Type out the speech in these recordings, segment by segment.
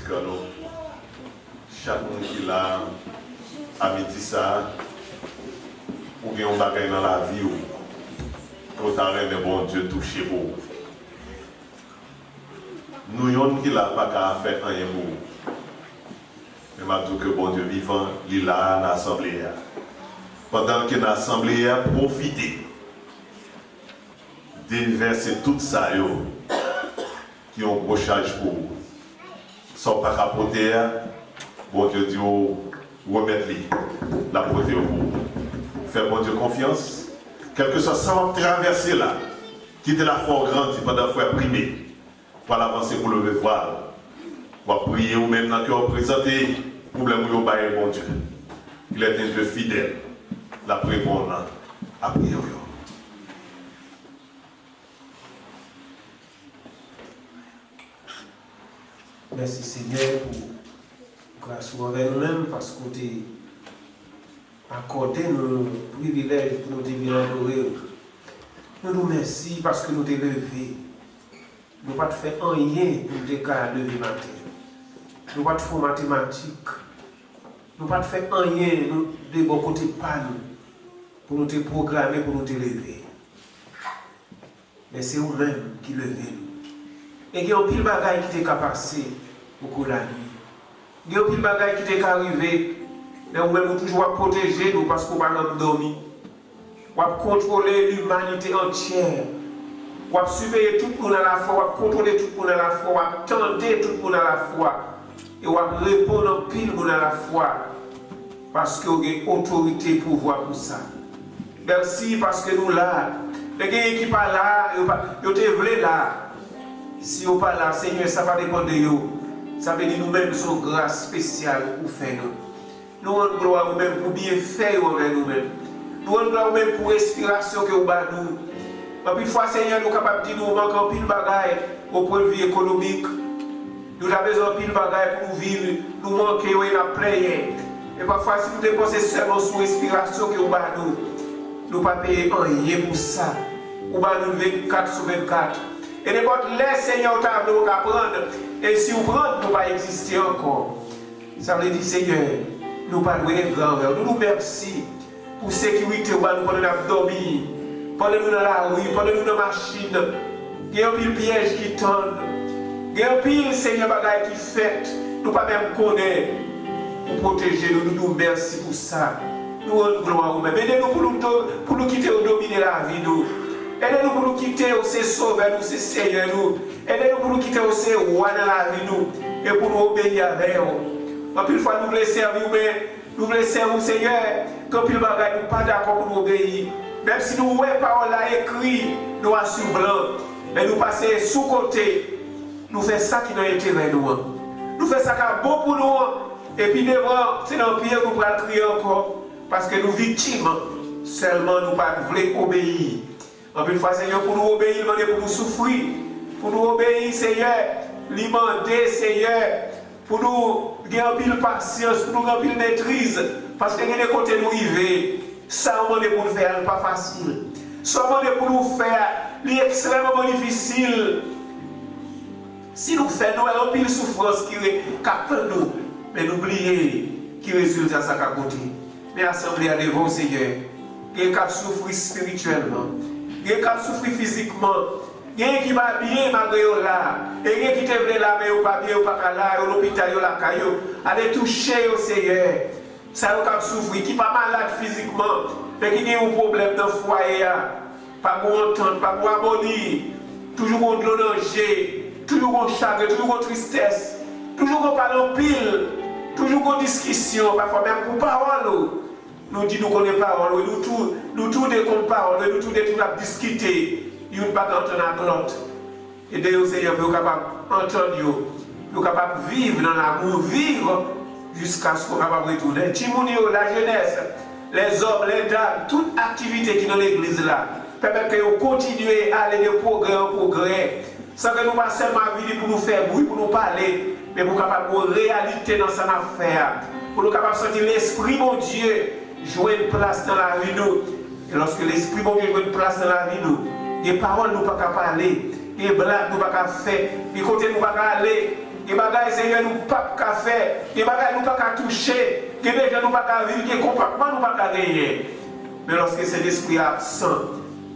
que nous, chaque monde qui l'a à midi ça, ou bien on bagaille dans la vie, ou quand on bon Dieu touché pour vous. Nous, y'en qui l'a pas qu'à faire rien pour vous. Mais je dis que bon Dieu vivant, il est là dans l'assemblée. Pendant que l'assemblée a profité, déverser tout ça, qui ont un brochage pour vous. Sans pas capoter, bon Dieu dit, remettre-les, la protéger pour vous. Faire bon Dieu confiance, quel que soit ça, on va traverser là, quitter la foi grande, pendant la foi primée, pour l'avancer pour lever voile, pour prier ou même dans le cœur présenter, problème ou pas bon Dieu. Il est un Dieu fidèle, la répondre à prier. Merci Seigneur pour grâce envers nous-mêmes parce que tu as accordé nos privilèges pour nous venir adorer. Nous nous remercions parce que nous t'es levé. Nous ne pas faire rien pour nous déclarer lever matin. Nous ne pas faire mathématiques. Nous ne pas faire rien de bon côté pas nous pour nous te programmer, pour nous te lever. Mais c'est nous-mêmes qui levons. Et il y a un pile de bagaille qui t'est passé au cours de la nuit. Il y a un pile de bagaille qui t'est arrivé. Mais nous-mêmes, toujours protéger nous parce qu'on ne va pas dormir. On va contrôler l'humanité entière. On va surveiller tout le monde à la fois. On va contrôler tout le monde à la fois. On va attendre tout le monde à la fois. Et on va répondre pile monde à la fois. Parce qu'il y a une autorité pour voir pour ça. Merci parce que nous là. Les gens qui sont là, ils sont là. Si vous pas là, Seigneur, ça va dépendre de vous. Ça veut dire nous-mêmes sommes grâce spéciale pour faire nous. Nous rendons gloire nous-mêmes pour bien faire envers nous-mêmes. Nous rendons gloire nous-mêmes pour respiration que vous avez nous. Et puis, fois, Seigneur, nous sommes capables de dire nous manquons pile de bagaille au point de vue économique. Nous avons besoin de pile de bagaille pour nous vivre. Nous manquons et nous prions. Et parfois, si nous dépensons seulement sur respiration que vous avez nous, nous ne pas payer rien pour ça. Vous avez nous 24 sur 24. Et n'importe les Seigneur table nous apprendre. Et si vous prenez, nous ne pas exister encore. Ça veut dire, Seigneur, nous ne pas louer grand. Nous nous remercions pour la sécurité pendant nous dormir, pendant nous dans la rue, pendant nous dans la machine. Il y a un pile piège qui tendent. Il y a un pile Seigneur bagaille qui fait. Nous ne pas même connaître pour protéger nous. Nous nous remercions pour ça. Nous rendons gloire à vous-même. Aidez-nous pour nous quitter au dominer la vie. Aidez-nous pour nous quitter au sauveur, nous, c'est Seigneur nous. Aidez-nous pour nous quitter au roi dans la vie nous. Et pour nous obéir avec vous. En plus, fois, nous voulons servir, mais nous voulons servir, Seigneur. Quand il bagaille, nous ne sommes pas d'accord pour nous obéir. Même si nous voyons parole là écrit, noir sur blanc. Mais nous passons sous côté. Nous faisons ça qui n'a intérêt nous. Nous faisons ça qui est bon pour nous. Et puis devant, c'est dans le pire, nous pourrons crier encore. Parce que nous victimes. Seulement, nous ne voulons pas obéir. En plus, Seigneur, pour nous obéir, pour nous souffrir. Pour nous obéir, Seigneur, demander, Seigneur, pour nous gagner une patience, pour nous gagner une maîtrise. Parce que nous avons des côtés nous arriver. Ça, on est pour nous faire, pas facile. Ça, on est pour nous faire, c'est extrêmement difficile. Si nous faisons, nous avons une souffrance qui capte nous. Mais n'oubliez qui résulte à sa côté. Mais assemblée à devant, Seigneur, il y a qui souffrir spirituellement. Il y a qui souffrir physiquement. Il y a qui va bien malgré là. Et il y a qui te veut là, mais il pas bien, il pas là, au l'hôpital, il la caillou. Allez toucher au Seigneur. Ça y a qui souffrir, qui pas malade physiquement, mais qui a un problème dans le foyer. Pas pour entendre, pas pour harmonie. Toujours de danger, toujours de chagrin, toujours de tristesse. Toujours on parle en pile, toujours en discussion, parfois même pour parole. Nous disons qu'on est parole, nous tous des comptes parole, nous tous des trucs à discuter. Nous ne pas entendre à l'autre. Et Dieu Seigneur, nous sommes capables d'entendre, nous sommes capables de vivre dans l'amour, vivre jusqu'à ce qu'on soit capable de retourner. Timounio, la jeunesse, les hommes, les dames, toute activité qui est dans l'église là, permet que nous continuions à aller de progrès en progrès. Sans que nous ne passions seulement venir pour nous faire bruit, pour nous parler, mais pour nous capables de réalité dans cette affaire. Pour nous capables de sentir l'Esprit, mon Dieu, jouer une place dans la vie nous. Et lorsque l'Esprit, mon Dieu, joue une place dans la vie nous, des paroles nous ne pouvons pas parler, des blagues nous ne pouvons pas faire, des côtés nous ne pouvons pas aller, des bagages, Seigneur, nous pas qu'à faire, des bagages, nous pas qu'à toucher, des gens, nous pas qu'à vivre, des comportements, nous pas qu'à gagner. Mais lorsque cet esprit est absent,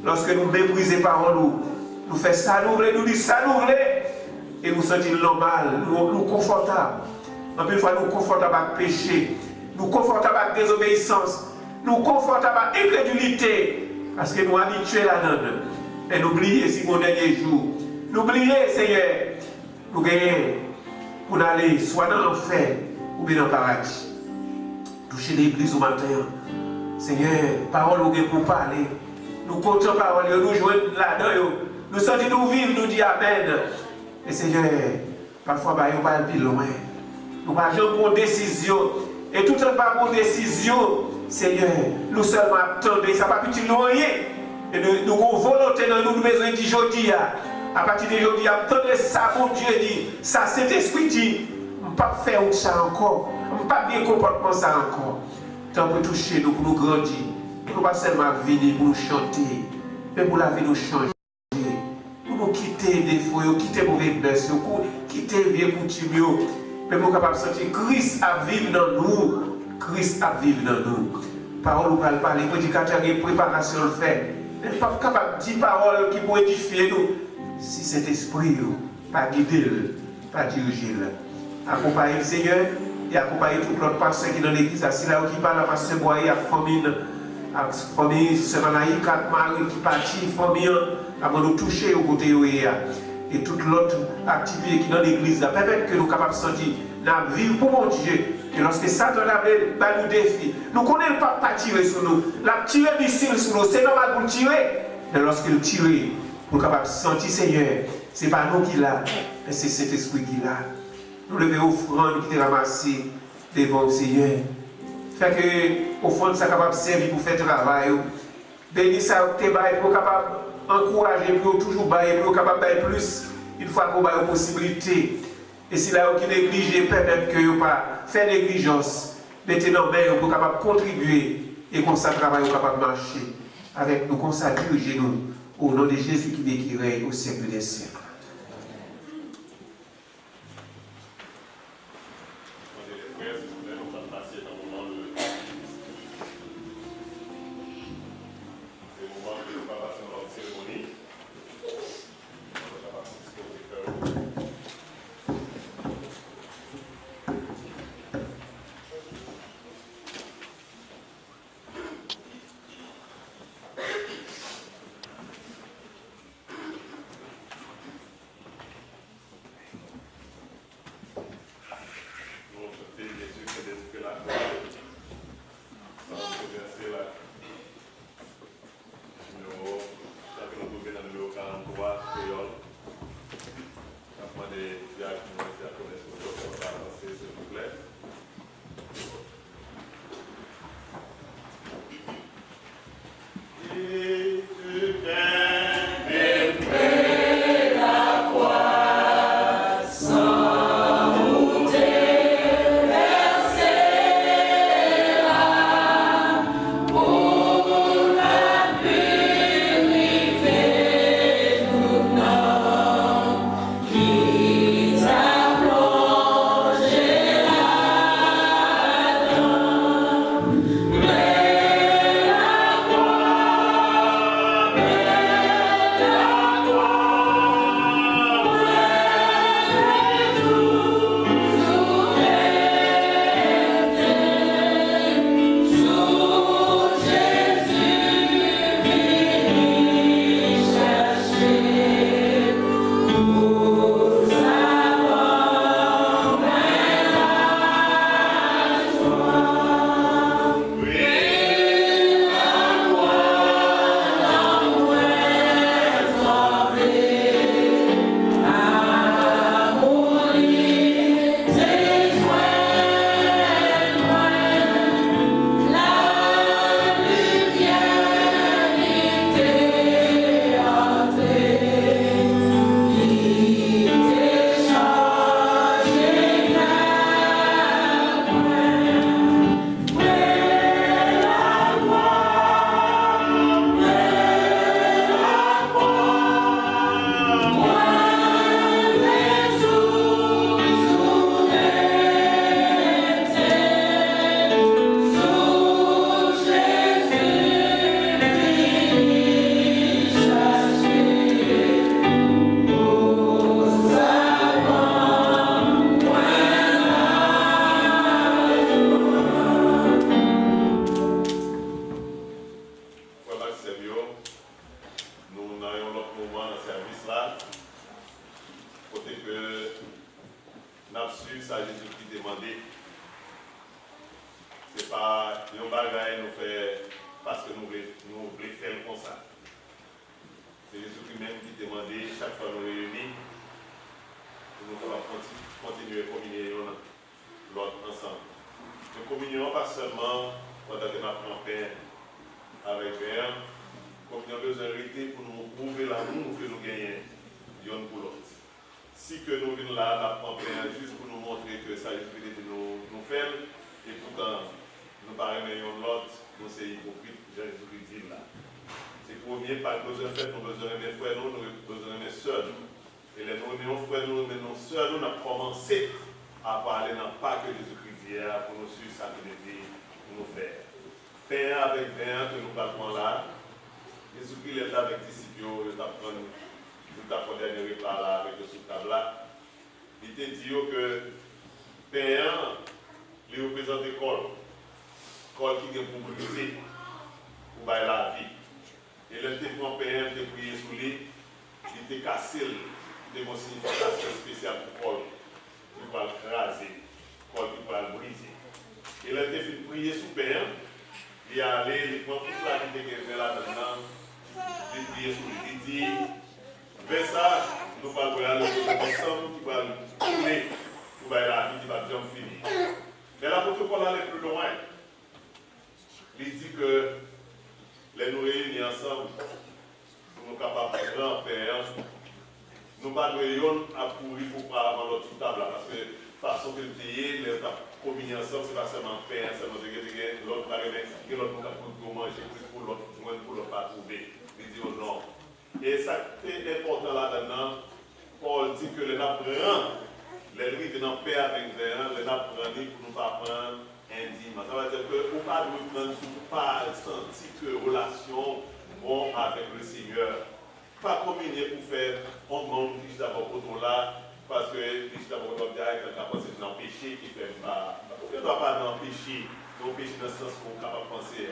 lorsque nous méprisons par nous faisons ça, nous disons ça, et nous sentons normal, nous confortables. En plus, nous confortables avec le péché, nous confortables avec la désobéissance, nous confortables avec l'incrédulité, parce que nous sommes habitués là-dedans. Et n'oubliez si mon dernier jour, n'oubliez, Seigneur, nous gagnons pour aller soit dans l'enfer ou bien dans le paradis. Toucher l'église au matin. Seigneur, parole ou bien pour parler. Nous comptons parole, nous jouons là-dedans. Nous sentons nous vivre, nous disons Amen. Et Seigneur, parfois, nous ne pas plus loin. Nous ne jamais prendre décision. Et tout en pas prendre décision, Seigneur, nous seulement attendons. Ça ne va plus rien. Et nous avons volonté dans nous besoin d'aujourd'hui. À partir d'aujourd'hui, attendez ça, mon Dieu dit. Ça, cet esprit dit. On ne peut pas faire ça encore. On ne peut pas bien comportement ça encore. Tant pour toucher nous, pour nous grandir. Pour nous pas seulement venir, pour nous chanter. Mais pour la vie nous changer. Pour nous quitter les défauts, quitter les mauvaises blessures, quitter les vieux coutumes. Mais pour nous capables de sentir Christ à vivre dans nous. Christ à vivre dans nous. Parole, nous allons parler. Prédicateur, il y a une préparation le fait. Mais pas capable de dire paroles qui pourraient édifier nous. Si cet esprit, pas guider, pas diriger. Accompagner le Seigneur et accompagner tout l'autre pasteur qui est dans l'église. C'est là qui parle à pasteur Boyer, à famille, c'est Manaïk, à Marie qui partit, famille, avant de toucher au côté et toute l'autre activité qui est dans l'église. Permettre que nous sommes capables de sentir, de vivre pour mon Dieu. Et lorsque Satan a nous défi, nous connaissons le pas tirer sur nous. La tirer missile sur nous, c'est normal pour tirer. Mais lorsque nous tirons, nous sommes capables de sentir Seigneur. Ce n'est pas nous qui l'a, mais c'est cet esprit qui l'a. Nous levons offrande qui est ramassée devant le Seigneur. Fait que offrande ça capable de servir pour faire travail. Bénis ça tes bails pour capable encourager pour toujours bailler pour capable bailler plus une fois qu'on a une possibilité. Et si là qui néglige peut-être que vous pas faire négligence, mettez dans main pour capable contribuer et qu'on ça travail capable marcher avec nous qu'on ça diriger nous au nom de Jésus qui vit qui règne au siècle des siècles. là, côté que nous avons su ça Jésus-Christ demandé. Ce n'est pas un bagage nous fait parce que nous voulons faire comme ça. C'est Jésus-Christ même qui demandait chaque fois nous réunis, nous allons continuer à communier l'autre ensemble. Nous communions pas seulement pendant que nous apprenons pain avec pain, comme nous avons besoin de rester pour nous prouver l'amour que nous gagnons l'un pour l'autre. Si que nous venons là, nous apprenons pain juste pour nous montrer que ça Jésus-Christ nous fait, et pourtant nous parlons l'autre, nous sommes hypocrites, Jésus-Christ dit là. C'est premier, pas besoin de faire, nous besoin de frères, nous besoin de sœurs. Et les nous frères, nous, mais nos sœurs, nous avons commencé à parler dans pas que Jésus-Christ dit pour nous suivre sa vérité, pour nous faire. Pain avec pain que nous parlons là, Jésus-Christ est là avec les disciples, il apprend dernier repas là avec le sous-table là. Il te dit que pain, il représente l'école. L'école qui est pour briser, pour bailler la vie. Et le témoin payant était prié sous lui, il était cassé, il était une signification spéciale pour Paul, qui va le craser, Paul qui va le briser. Et le était prié sous payant, il est allé, il prend toute la vie qu'il fait là-dedans, il prié sous lui, il dit, vers ça, nous allons aller ensemble, qui va le couler, pour bailler la vie, qui va bien finir. Mais l'apôtre Paul allait plus loin. Il dit que les nous réunir ensemble, nous sommes capables de grand père, nous ne pas à courir pour pas avant notre table, parce que façon que payer, les communier ensemble, ce n'est pas seulement père, seulement de l'autre qui l'autre pour manger, pour l'autre pas trouver. Il dit non. Et ça c'est important là-dedans, Paul dit que les apprenants, les rives dans paix avec les apprenants pour nous pas prendre indignement. Ça veut dire que vous ne pas sentir que relation bon avec le Seigneur. Pas communier pour faire on demande juste d'abord pour tout là, parce que juste d'abord on doit dire que c'est un péché qui fait pas. On ne doit pas dans le péché, dans le péché dans le sens qu'on est capable de penser.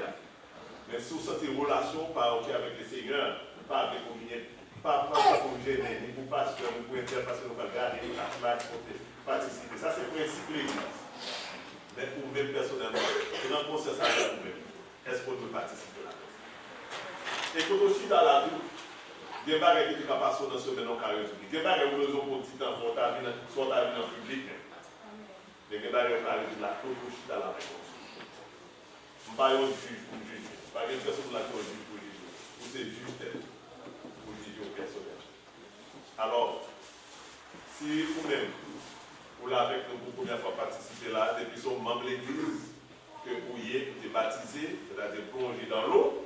Mais si vous sentez relation pas ok avec le Seigneur, pas avec communier, pas pour gêner, ni pour pasteur, ni pour inter, parce que nous allons garder la classe pour participer. Ça c'est le principe de l'Église. Mais pour vous-même personnellement, et dans le processus à vous-même, est-ce qu'on peut participer là? Et quand on suit dans la vie, il y a des barrières qui ne sont pas passées dans ce domaine carré. Il y a des barrières où nous avons petit enfant, soit à venir en public. Il y a des barrières qui arrivent là, quand on suit dans la réponse. Je ne parle pas de juge pour juger. Pas de personne là qui est juge pour juger. Ou c'est juste pour juger au personnel. Alors, si vous-même, vous l'avez avec nous pour la première fois participer là, depuis son membre de l'église, que vous y êtes baptisé, c'est-à-dire plongé dans l'eau,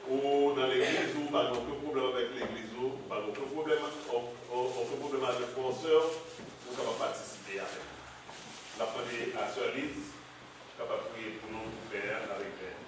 ou dans l'église, ou pas aucun problème avec l'église, ou pas aucun problème avec le sponsor, vous pouvez participer avec. La première à Sœur Lise, capable de prier pour nous, Père, avec Père.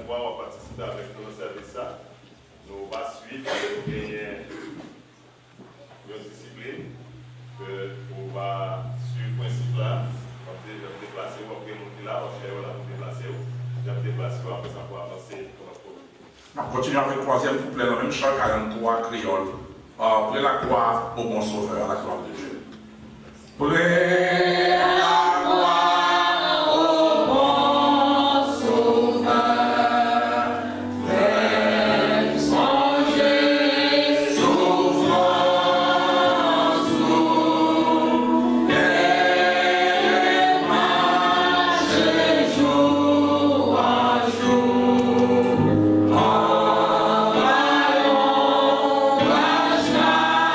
Fois, on va participer avec nous dans service ça. Nous va suivre, nous gagner une discipline, on va suivre le principe là, on va déplacer, on va monter là, on va chercher là, on va déplacer, on va déplacer, après ça, on va avancer. On continue avec le troisième couplet, dans le même chant 43 créole. Prenez la croix au bon sauveur, à la gloire de Dieu. Prenez la croix au bon sauveur. Fais songer souffrance nous. Et marcher jour à jour. En ballon, la charme.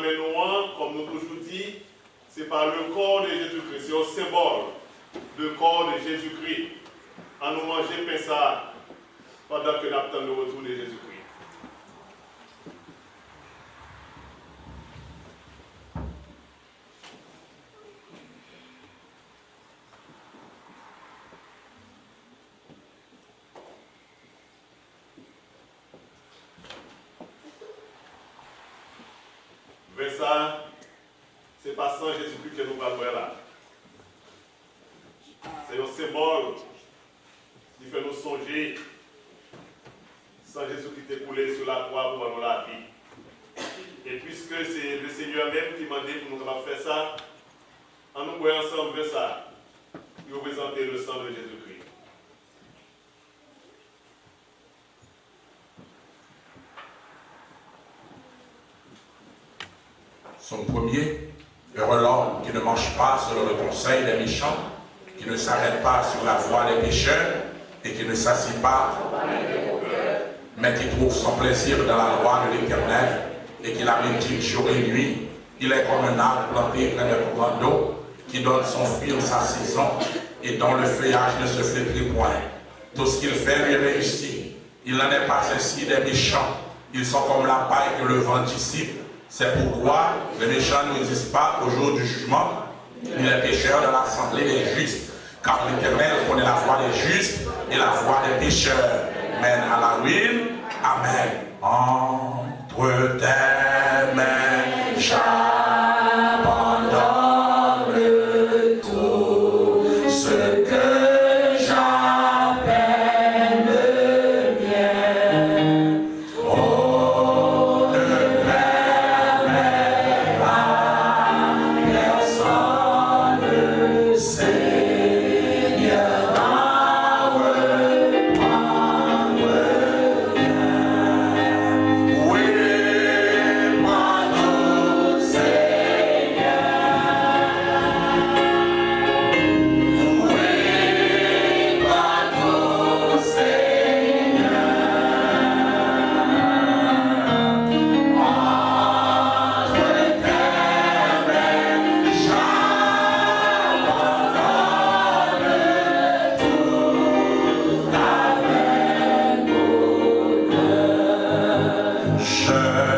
mais nous, comme nous toujours dit, c'est par le corps de Jésus-Christ, c'est un symbole, le corps de Jésus-Christ. En nous manger pain ça pendant que nous attendons le retour de Jésus-Christ. Ça, c'est pas sans Jésus-Christ que nous allons là. C'est un symbole qui fait nous songer sans Jésus-Christ écoulé sur la croix pour nous la vie. Et puisque c'est le Seigneur même qui m'a dit pour nous faire ça, en nous voyant ensemble vers ça, il représenter le sang de Jésus-Christ. Son premier, heureux l'homme qui ne mange pas selon le conseil des méchants, qui ne s'arrête pas sur la voie des pécheurs et qui ne s'assied pas, mais qui trouve son plaisir dans la loi de l'Éternel et qui la médite jour et nuit. Il est comme un arbre planté près d'un courant d'eau qui donne son fruit en sa saison et dont le feuillage ne se flétrit point. Tout ce qu'il fait lui réussit. Il n'en est pas ainsi des méchants. Ils sont comme la paille que le vent dissipe. C'est pourquoi les méchants ne résistent pas au jour du jugement, ni les pécheurs de l'assemblée des justes. Car l'Éternel connaît la voie des justes et la voie des pécheurs mène à la ruine. Amen. Entre tes mains, j'abandonne tout ce que j'appelle le mien. Oh, ne permets-moi personne, Seigneur, à reprendre rien. Oui, moi tout, Seigneur. Oui, moi tout, Seigneur. Entre tes mains, j'abandonne tout avec bonheur.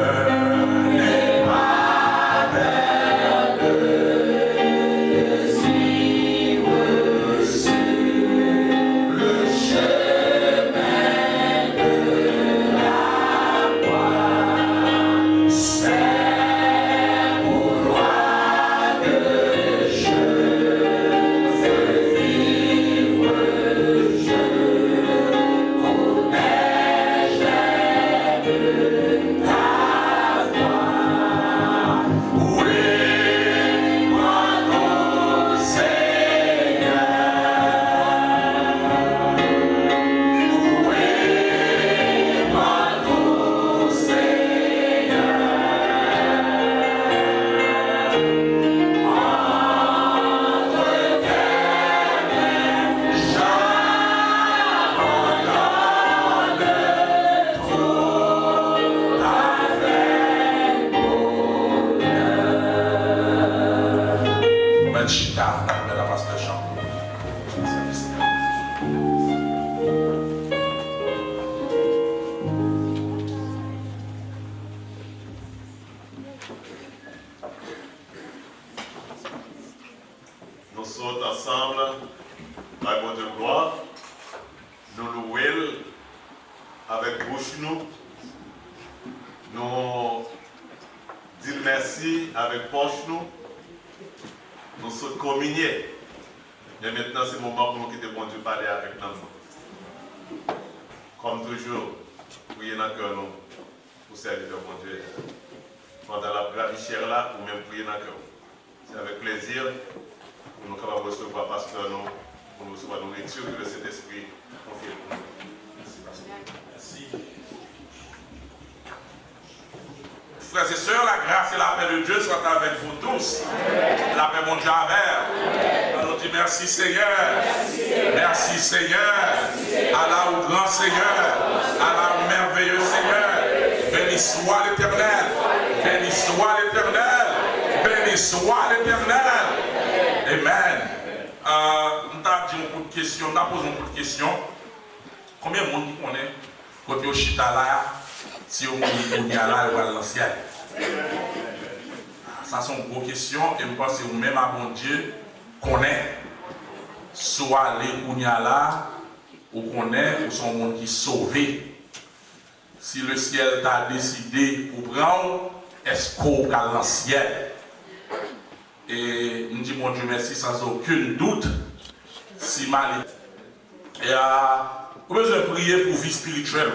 Je n'ai pas peur de suivre sur le chemin de la croix. C'est pour toi que je veux vivre. Je connais, j'aime ta voix. Oui, moi tout, Seigneur. Oui, moi tout, Seigneur. Entre tes mains, j'abandonne tout avec bonheur. Manchita, la passe de chant. Nous sommes ensemble, la bonne de gloire, nous louons avec bouche nous dire merci avec poche nous sommes communiés. Et maintenant c'est le moment pour nous quitter bon Dieu parler avec nous. Comme toujours, priez dans le cœur nous pour servir de bon Dieu. Pendant la prière chère là, ou même prier dans le cœur. C'est avec plaisir. Pour nous capables de recevoir pasteur nous, pour nous recevoir nourriture que le Saint-Esprit confie pour nous. Merci, pasteur. Merci. Frères et sœurs, la grâce et la paix de Dieu soient avec vous tous. La paix mon Dieu avec. On nous dit merci Seigneur. Merci Seigneur. Allah au grand Seigneur. Allah au merveilleux Seigneur. Béni soit l'Éternel. Béni soit l'Éternel. Béni soit l'Éternel. Amen. On t'a dit beaucoup de questions, on t'a posé beaucoup de questions. Combien de monde qui connaît quand on chita là, si on est là, on va dans le ciel? Ça sont une grosse question et je pense que vous-même, à mon Dieu, connaît. Soit les là, ou connaît, ou sont monde qui sauvé. Si le ciel t'a décidé pour prendre, est-ce qu'on va dans le ciel? Et nous disons, mon Dieu, merci sans aucun doute. Si mal. Et vous besoin de prier pour vie spirituelle.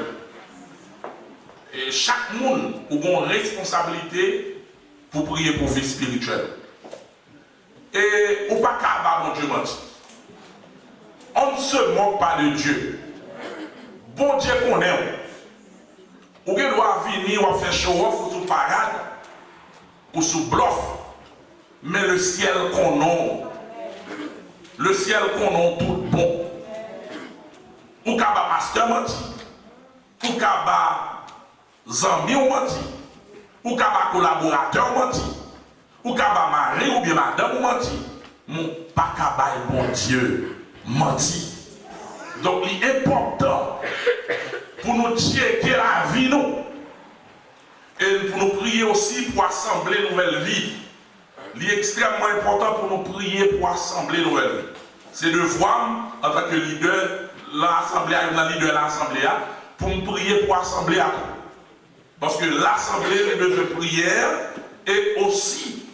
Et chaque monde a une responsabilité pour prier pour vie spirituelle. Et ou pas qu'à mon Dieu menti. On ne se moque pas de Dieu. Bon Dieu qu'on aime. Ou qu'il doit venir ou faire show-off ou sous parade ou sous bluff. Mais le ciel qu'on a, le ciel qu'on a tout bon. Ou qu'il y a pasteur menti. Ou qu'il y a zami menti. Ou qu'il y a collaborateur menti. Ou qu'il y a mari ou bien madame menti. Mon pas qu'à bon Dieu menti. Donc il est important pour nous checker la vie nous. Et pour nous prier aussi pour assembler une nouvelle vie. Il est extrêmement important pour nous prier pour assembler une nouvelle vie. C'est de voir en tant que leader, l'assemblée, le leader de l'assemblée, pour nous prier pour assembler à tout. Parce que l'assemblée est besoin de prière et aussi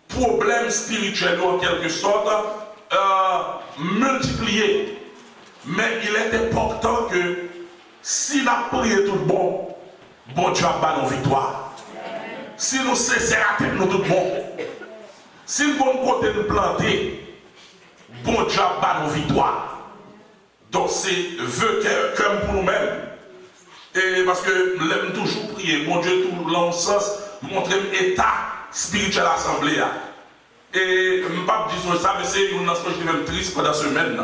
problème spirituel en quelque sorte multiplié. Mais il est important que si nous prions tout bon, bon Dieu a nos victoires. Si nous cessons à tête nous tout bon, si nous bon côté nous planter, bon Dieu a nos victoires. Donc c'est vœu comme pour nous-mêmes. Et parce que nous aimons toujours prier, mon Dieu, tout dans le sens, montrer l'état spirituel à l'assemblée. Et je ne vais pas dire ça, mais c'est une chose que je suis triste pendant la semaine.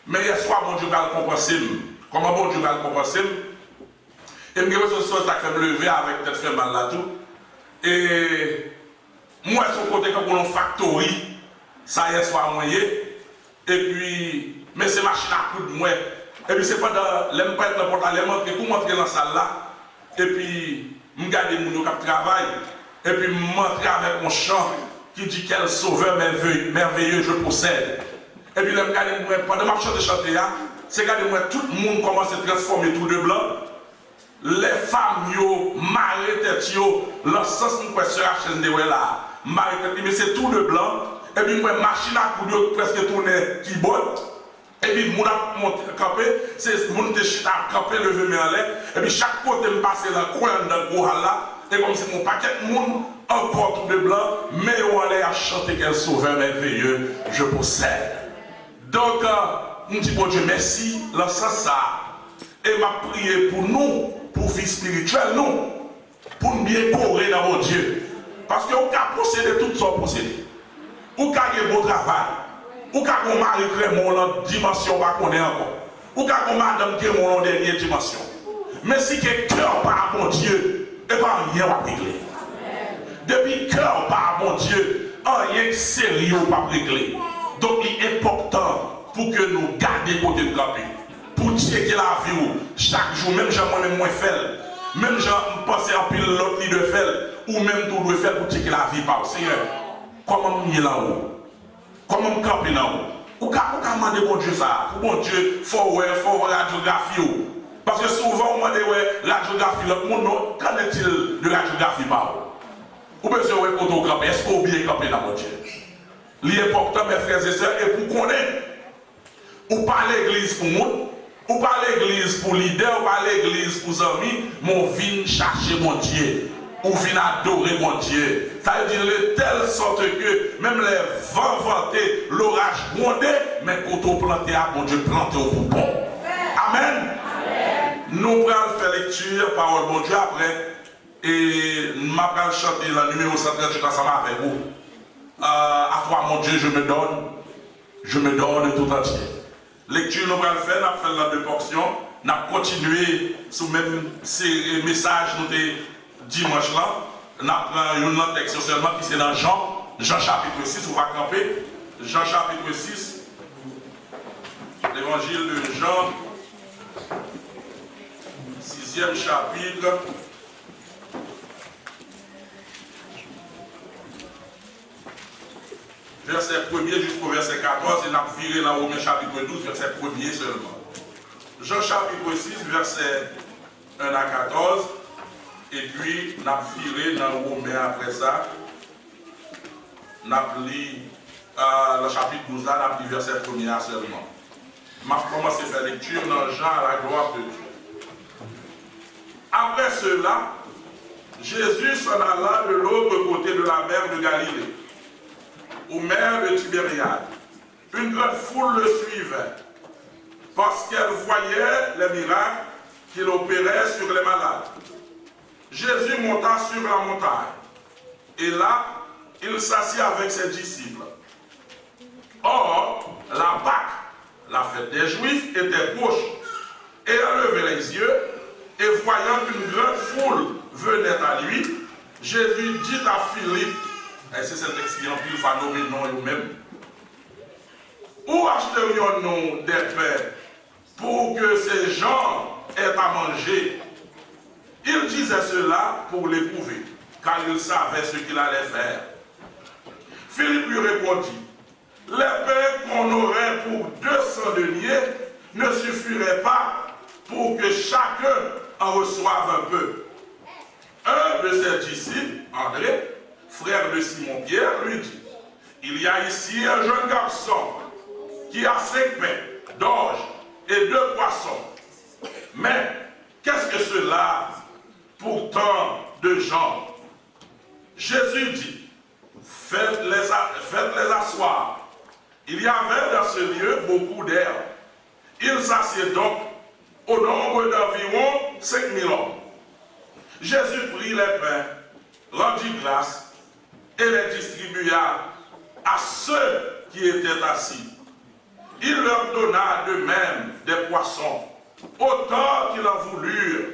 Mais il y a soit mon Dieu va le compenser. Comment mon Dieu va le compenser? Et je me suis levé avec tête fait mal là tout. Et moi, sur le côté quand on factory, ça y est, soit moyen. Et puis, mais c'est machine à coup de moi. Et puis c'est pas dans l'aime pas être n'importe quoi, pour m'entrer dans la salle là. Et puis, je regarde mon qui travaille. Et puis, je m'entrer avec mon chant qui dit quel sauveur merveilleux je possède. Et puis, je regarde pendant ma chante de chanter, c'est regarder moi tout le monde commence à se transformer tout de blanc. Les femmes, yo, marées tête, yo, l'ensemble de quoi se rachète de là, marées tête, mais c'est tout de blanc. Et puis, moi, machine à coup de presque tourner qui botte. Et puis, mon a monté campé, c'est mon te a campé, levé mes en l'air. Et puis, chaque côté me passe dans le coin dans le gros là. Et comme c'est mon paquet de monde, encore tout de blanc, mais on allait à chanter quel sauveur merveilleux je possède. Donc, on dit bon Dieu merci, là ça. Et m'a prié pour nous, pour vie spirituelle, nous, pour bien courir dans mon Dieu. Parce qu'on peut posséder tout son posséder. Ou qu'on a un beau travail. Ou qu'on a un mari qui est mon dimension, on connaît encore. Ou qu'on a une madame qui est mon dernière dimension. Mais si quelqu'un par mon Dieu, et pas rien à régler. Depuis cœur par mon Dieu, rien sérieux pas régler. Donc il est important pour que nous gardions côté de camper. Pour checker la vie chaque jour, même j'en moi-même moins fait. Même j'en pense en pile l'autre qui de faire. Ou même tout doit faire pour checker la vie par Seigneur. Comment nous y là-haut? Comment nous camper là-haut? Ou comment demander bon Dieu ça? Bon Dieu, il faut la radiographie. Parce que souvent on demande la radiographie, le monde, qu'en est-il de la radiographie par où? Ou besoin de quand camper, est-ce qu'on bien camper dans mon Dieu? L'important, mes frères et sœurs, et pour connaître, ou pas l'église pour moi, ou pas l'église pour leader, ou pas l'église pour amis, mon vin chercher mon Dieu. Ou vient adorer mon Dieu. Ça veut dire de telle sorte que même les vents vantés, l'orage grondé, mais quand on plante à mon Dieu, planté au bon. Amen. Nous allons faire lecture, parole mon Dieu après, et nous allons chanter la numéro 138 ensemble avec vous. À toi mon Dieu, je me donne tout entier. Lecture, nous allons faire, nous allons faire la deux portions, nous allons continuer sur même ces messages, nous dimanche là, on apprend un texte seulement qui c'est dans Jean chapitre 6, on va camper. Jean chapitre 6, l'évangile de Jean, 6e chapitre. Verset 1er jusqu'au verset 14, et on a viré dans Romains chapitre 12, verset 1er seulement. Jean chapitre 6, verset 1 à 14, et puis on a viré dans Romains après ça. On a lu le chapitre 12, là, on a lu verset 1er seulement. Je vais commencer à faire lecture dans Jean à la gloire de Dieu. Après cela, Jésus s'en alla de l'autre côté de la mer de Galilée, aux mers de Tibériade. Une grande foule le suivait, parce qu'elle voyait les miracles qu'il opérait sur les malades. Jésus monta sur la montagne, et là, il s'assit avec ses disciples. Or, la Pâque, la fête des Juifs, était proche. Et il levait les yeux, et voyant qu'une grande foule venait à lui, Jésus dit à Philippe, et c'est cet expérience qu'il faut nommer non nous-mêmes, où achèterions-nous des pains pour que ces gens aient à manger? Il disait cela pour l'éprouver, car il savait ce qu'il allait faire. Philippe lui répondit, les pains qu'on aurait pour 200 deniers ne suffiraient pas pour que chacun en reçoive un peu. Un de ses disciples, André, frère de Simon-Pierre, lui dit, il y a ici un jeune garçon qui a 5 pains d'orge et 2 poissons. Mais qu'est-ce que cela pour tant de gens? Jésus dit, faites-les asseoir. Il y avait dans ce lieu beaucoup d'herbes. Il s'assied donc au nombre d'environ 5000 hommes. Jésus prit les pains, rendit grâce et les distribua à ceux qui étaient assis. Il leur donna de même des poissons, autant qu'ils en voulurent.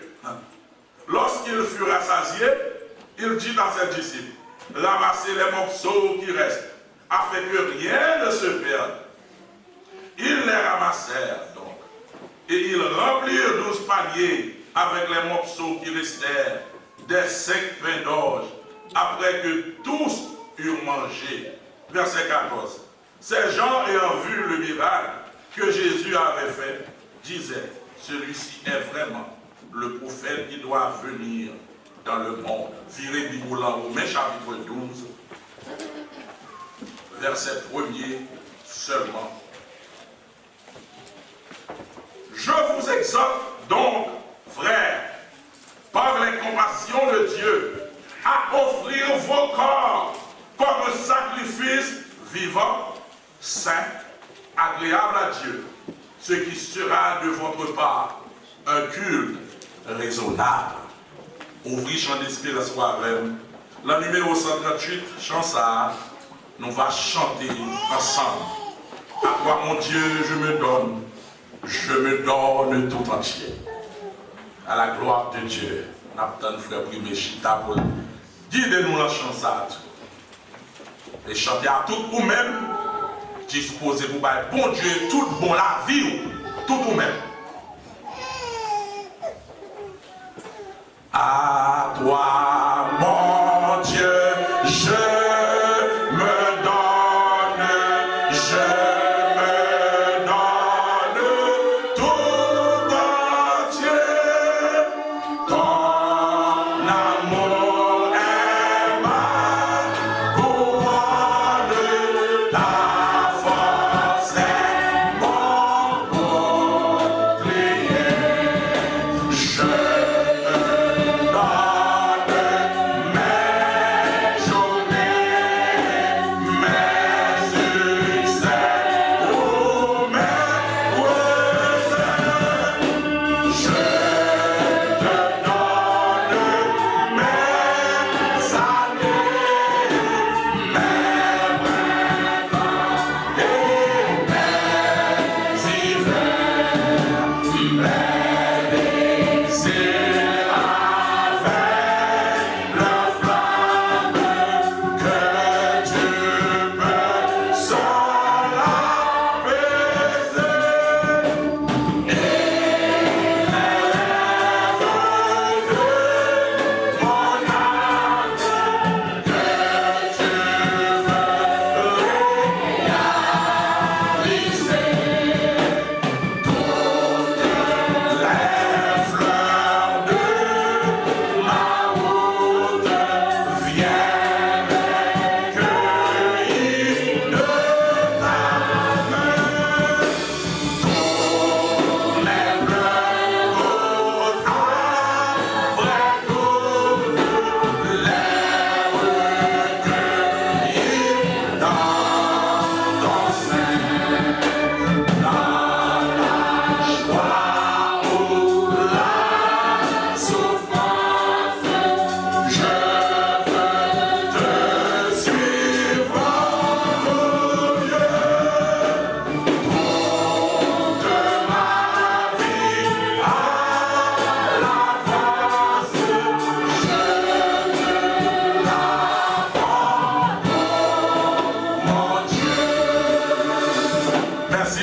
Lorsqu'ils furent rassasiés, il dit à ses disciples, ramassez les morceaux qui restent, afin que rien ne se perde. Ils les ramassèrent donc, et ils remplirent 12 paniers avec les morceaux qui restèrent, des 5 pains d'orge, après que tous eurent mangé. Verset 14. Ces gens ayant vu le miracle que Jésus avait fait, disaient, celui-ci est vraiment le prophète qui doit venir dans le monde. Virez Biboulan, Romains chapitre 12, verset 1er seulement. Je vous exhorte donc, frères, par les compassions de Dieu, à offrir vos corps comme un sacrifice vivant, saint, agréable à Dieu, ce qui sera de votre part un culte raisonnable. Ouvrir chant d'espérance même. La numéro 138, chant ça, nous va chanter ensemble. À toi mon Dieu, je me donne tout entier. À la gloire de Dieu. Naptan frère Primé Chita pour guidez-nous la chant ça. Et chanter à tout ou même disposer pour bon Dieu, tout bon la vie, tout ou même. À toi, mon Dieu, je me donne tout entier. Ton amour est ma couronne, ta force est mon bouclier. Je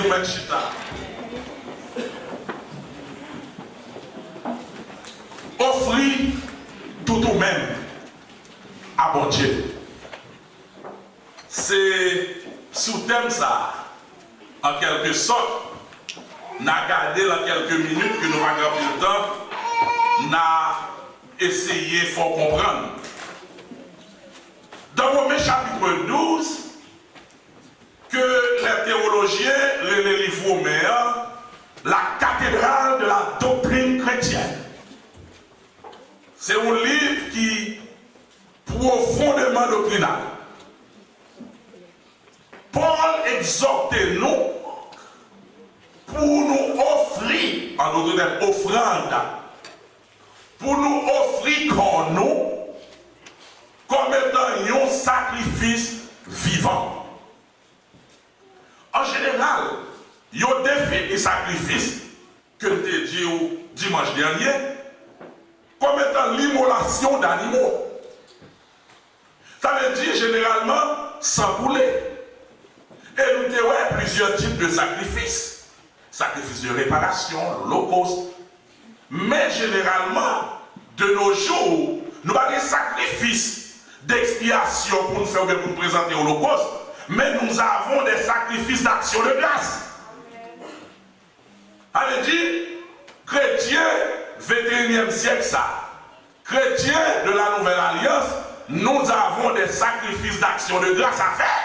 moi chita. Offrir tout ou même à bon Dieu. C'est sous thème ça, en quelque sorte, nous avons gardé dans quelques minutes que nous avons gardé le temps, nous avons essayé de comprendre. Dans Romains chapitre 12, que les théologiens, les livres romains, la cathédrale de la doctrine chrétienne. C'est un livre qui est profondément doctrinal. Paul exhorte nous pour nous offrir, en d'autres termes, offrande, pour nous offrir comme nous, comme étant un sacrifice vivant. En général, il y a des sacrifices que nous avons dit dimanche dernier, comme étant l'immolation d'animaux. Ça veut dire généralement sans poulet. Et nous avons plusieurs types de sacrifices. Sacrifice de réparation, l'holocauste. Mais généralement, de nos jours, nous avons des sacrifices d'expiation pour nous faire pour nous présenter l'holocauste, mais nous avons des sacrifices d'action de grâce. Ça veut dire, chrétiens, 21e siècle, ça. Chrétiens de la Nouvelle Alliance, nous avons des sacrifices d'action de grâce à faire.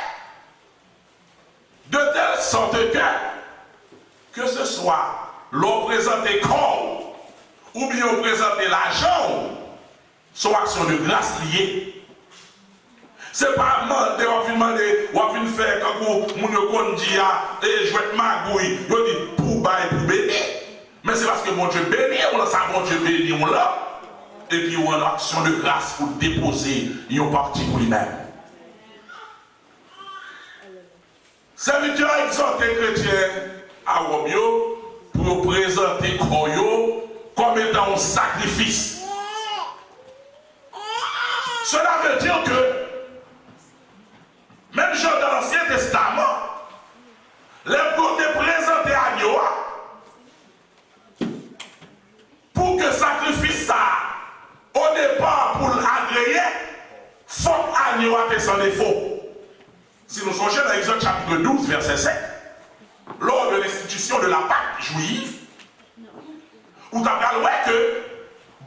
De telle sorte que ce soit l'on présente corps ou bien on présente l'argent, sont actions de grâce liées. C'est pas demander, on vient faire quand on dit, je vais te magouiller, on dit pour bailler, pour bénir. Mais c'est parce que mon Dieu bénit, on sait mon Dieu bénit, on l'a. Et puis on a une action de grâce pour déposer une partie pour lui-même. Serviteur a exhorté les chrétiens à Romeo pour présenter Koyo comme étant un sacrifice. Cela veut dire que, même genre dans l'Ancien Testament, les côtés présentés à Noah, pour que le sacrifice ça, au départ, pour l'agréer, il faut que Noah soit sans défaut. Si nous songeons dans Exode chapitre 12, verset 7, lors de l'institution de la Pâque juive, où tu as vu que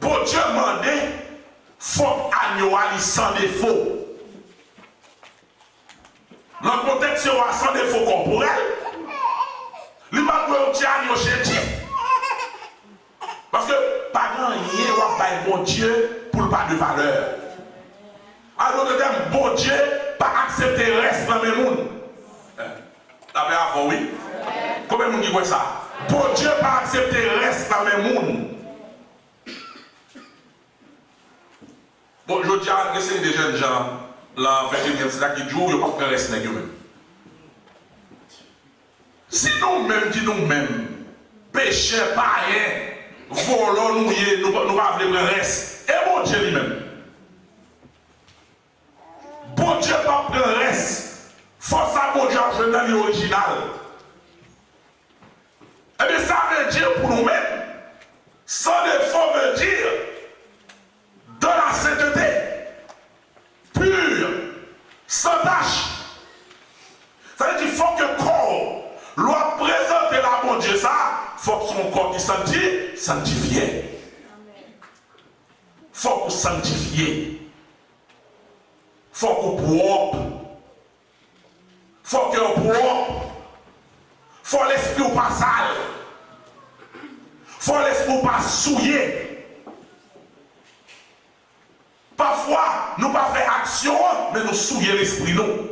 bon Dieu demandait, faut agneau sans défaut. Dans le contexte sans défaut corporel, il n'y a pas de petit agneau chétif. Parce que pas grand rien bon Dieu pour pas de valeur. Alors de terme, bon Dieu, pas accepter le reste dans mes mondes. T'avais avant, oui? Combien de monde dit ça? Bon Dieu, pas accepter le reste dans mes mondes. Bon, je dis à c'est des jeunes gens, là, 21e siècle qui jouent, ils ne peuvent pas rester avec eux-mêmes. Si nous-mêmes, qui nous-mêmes, pécheurs, païens, volons, nous ne pouvons pas prendre reste. Et bon Dieu lui-même. Bon Dieu pas prendre reste. Force à bon Dieu en dans l'original. Eh bien, ça veut dire pour nous-mêmes, sans défaut veut dire de la sainteté, pure, sans tâche. Ça veut dire qu'il faut que le corps, l'on présente la bon Dieu ça, il faut que son corps qui sanctifié. Il faut qu'on sanctifie. Il faut qu'on propre. Il faut qu'on propre. Il faut l'esprit pas sale. Il faut l'esprit pas souillé. Parfois, nous pas faire action, mais nous souiller l'esprit nous.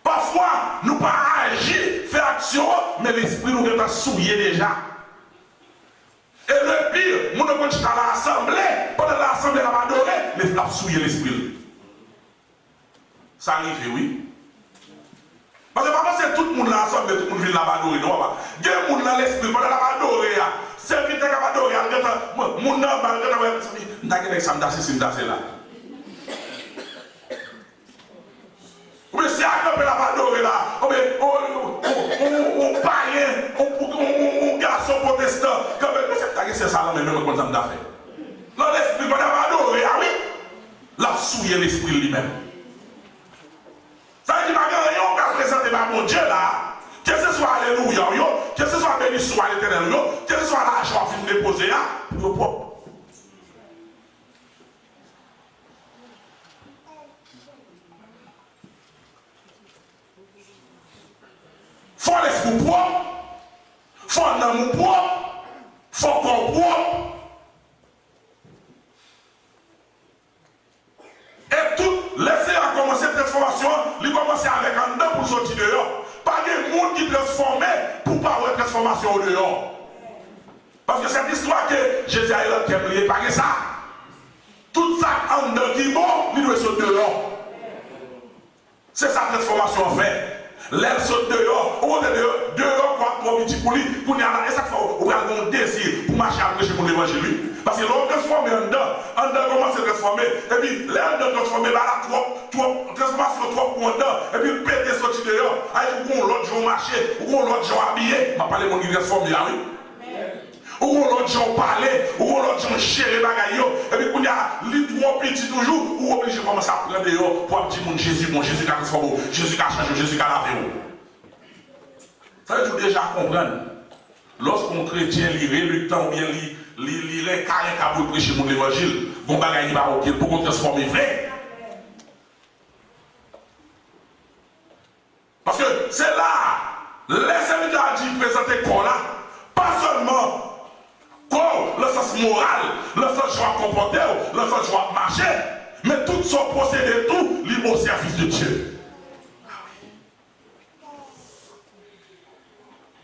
Parfois, nous pas agir, faire action, mais l'esprit nous est souillé déjà. Et le pire, nous ne pouvons pas à l'assemblée, pendant l'assemblée la adoré, mais il a souillé l'esprit. Ça arrive, oui. Parce que parfois c'est tout le monde l'assemblée, tout le monde vient là adorer, non pas. Il y a des gens dans l'esprit, pendant la adoré, serviteur qui va adorer, il y a des gens qui là. Mais si à la ça, là, même quand ça m'a fait. Là, l'esprit, quand on a adoré, ah oui, l'a souillé l'esprit lui-même. Ça veut dire que on va présenter par mon Dieu là, que ce soit Alléluia, que ce soit béni soit l'Éternel, que ce soit l'argent qui nous déposé là, pour propre. Faut l'esprit propre, faut un amour propre, faut un corps propre. Et tout, laissez à commencer cette transformation, il commence avec un dedans pour sortir dehors. Pas de monde qui transforme pour pas avoir transformation au dehors. Parce que cette histoire que Jésus a eu qui est liée, pas que ça. Tout ça en dedans qui est bon, il doit sortir dehors. C'est sa transformation en fait. L'air saute dehors, on est dehors, trois petits pour lui, pour y aller, et ça fait, on va avoir un désir pour marcher après chez mon évangile. Parce que l'on transforme en dedans commence à se transformer, et puis l'air de transformer, là, transformation trop pour en dedans, et puis le pété sorti dehors, ou l'autre jour marché, ou l'autre jour habillé, m'a parlé mon qui transforme, ah oui. Ou l'autre jour parler, ou l'autre jour chérir bagaille, et puis qu'on y a les trois petits toujours, ou obligé de commencer à prendre dehors pour dire mon Jésus qui a transformé, Jésus qui a changé, Jésus qui a lavé. Ça veut dire déjà comprendre. Lorsqu'un chrétien lit reluctant ou bien lit carré pour prêcher mon évangile, bon bagaille va pour qu'on transforme vrai. Parce que c'est là, les serviteurs dit présenter quoi là, pas seulement le sens moral, le sens joie comporter, le sens joie marcher, mais tout son procédé, tout, lié au service de Dieu.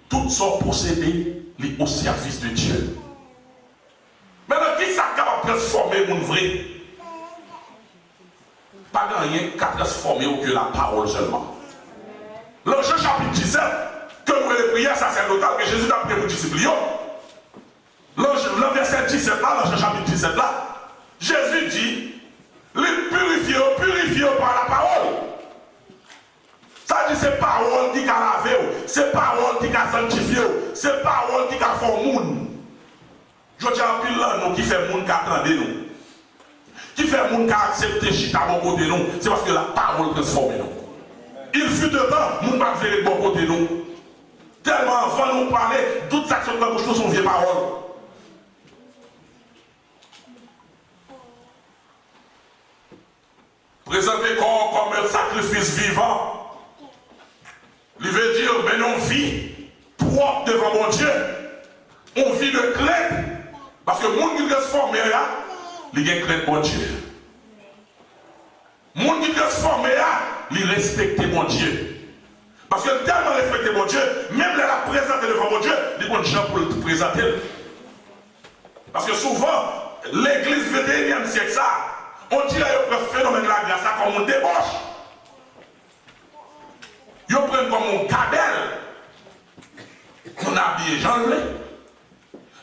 Tout son procédé, lié au service de Dieu. Maintenant, qui ça capable de transformer mon vrai? Pas rien qu'à transformer que la parole seulement. Le Jean chapitre 17, que vous les prières sacerdotales, que Jésus a pris vos disciples. Le verset 17 là, dans le chapitre 17 là, Jésus dit, les purifier par la parole. Ça dit c'est parole qui a lavé, c'est parole qui a sanctifié, c'est parole qui a fait monde. Je dis en pile là, nous qui fait monde qui attendent nous. Qui fait monde qui a accepté chita bon côté nous, c'est parce que la parole transforme nous. Il fut de temps, nous ne pas faire bon côté nous. Tellement avant nous parler, toutes les actions de la bouche nous sont vieilles paroles. Présenter corps comme un sacrifice vivant. Il veut dire, mais on vit propre devant mon Dieu. On vit de crainte. Parce que le monde qui est transformé, il a crainte mon Dieu. Le monde qui est transformé, il respecte mon Dieu. Parce que tellement respecté mon Dieu, même la présenter devant mon Dieu, il y a des gens pour le présenter. Parce que souvent, l'église 21e siècle, ça, on dirait que le phénomène de la grâce, ça comme on débauche. Ils prennent comme un cadelle. On a habillé Jean Lé.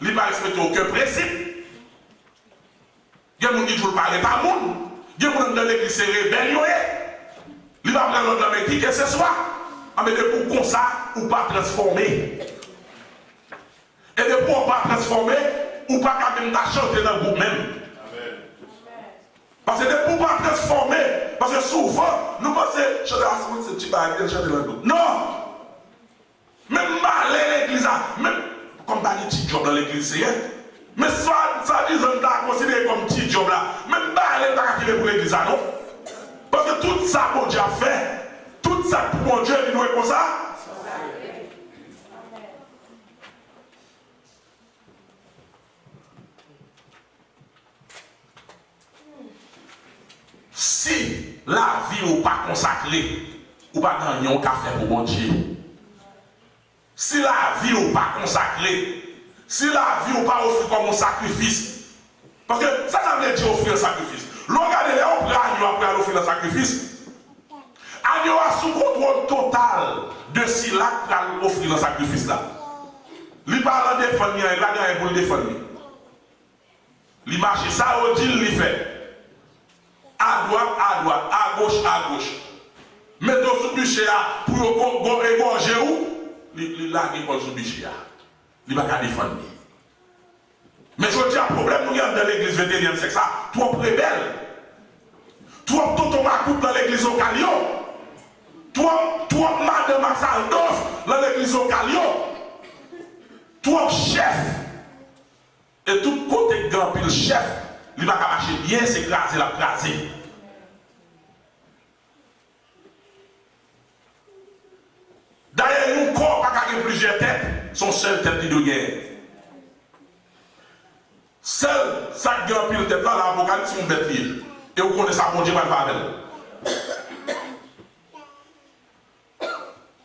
Il ne va respecter aucun principe. Il y a des gens qui ne parlent pas de monde. Il y a des gens dans l'église qui se rebellent. Il va prendre l'autre dans qui que ce soit. Mais de pour ça, ou pas transformer. Et de pour pas transformer, ou pas quand même chanter dans le groupe même. Parce que de pour pas transformer, parce que souvent, nous pensons, chanter à ce petit baguette, chanter dans le groupe. Non! Même mal l'église, même comme pas de petit job dans l'église, mais ça dit qu'on t'a considéré comme petit job là, même pas aller dans pour l'église, non? Parce que tout ça, mon Dieu a fait. Tout ça pour mon Dieu, il nous est comme ça. Si la vie n'est pas consacrée, ou pas gagner un café pour mon Dieu. Si la vie n'est pas consacrée, si la vie n'est pas offerte comme un sacrifice, parce que ça veut dire offrir un sacrifice. Regardez, on prend l'agneau après offrir un sacrifice. Agneau a sous contrôle total de si là pour offrir le sacrifice là. Il parle de défendre, il a gagné pour le défendre. Il marche ça au dit, il fait. À droite, à gauche, à gauche. Mettons sous bûcher pour égorger où? Il a gagné pour sous bûcher. Il va pas défendre. Mais je dis un problème, nous avons dans l'église 21e siècle, ça, trop rebelle. Trop totomacoute dans l'église au Calio. Trop madame Saldoff dans l'église au Calio. Trop chef. Et tout côté grand pile chef, il va marcher bien, s'écraser, la craser. D'ailleurs, un corps pas qu'à plusieurs têtes, son seul tête de guerre. Seul ça grand pile tête là, l'Apocalypse, son bête libre. Et vous connaissez ça, bon Dieu va le faire avec.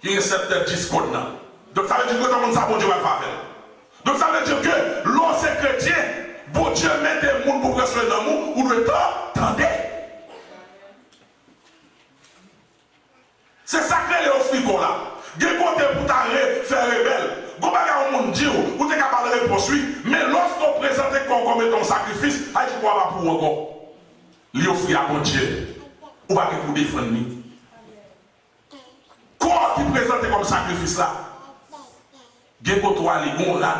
Il y a 7 têtes discorde là. Donc ça veut dire que tout le monde ça, bon Dieu va le faire avec. Donc ça veut dire que l'on est chrétien, bon Dieu met des gens pour rester dans l'amour, ou le temps, attendez. C'est sacré les frigo là. Des côtés pour faire rebelle. Vous ne pouvez dire, vous êtes capable de poursuivre, mais lorsqu'on présente comme étant sacrifice, il ne croit pas pour encore. Il offre à bon Dieu. Ou pas pour défendre. Quoi qui présente comme sacrifice là? Des côtés là,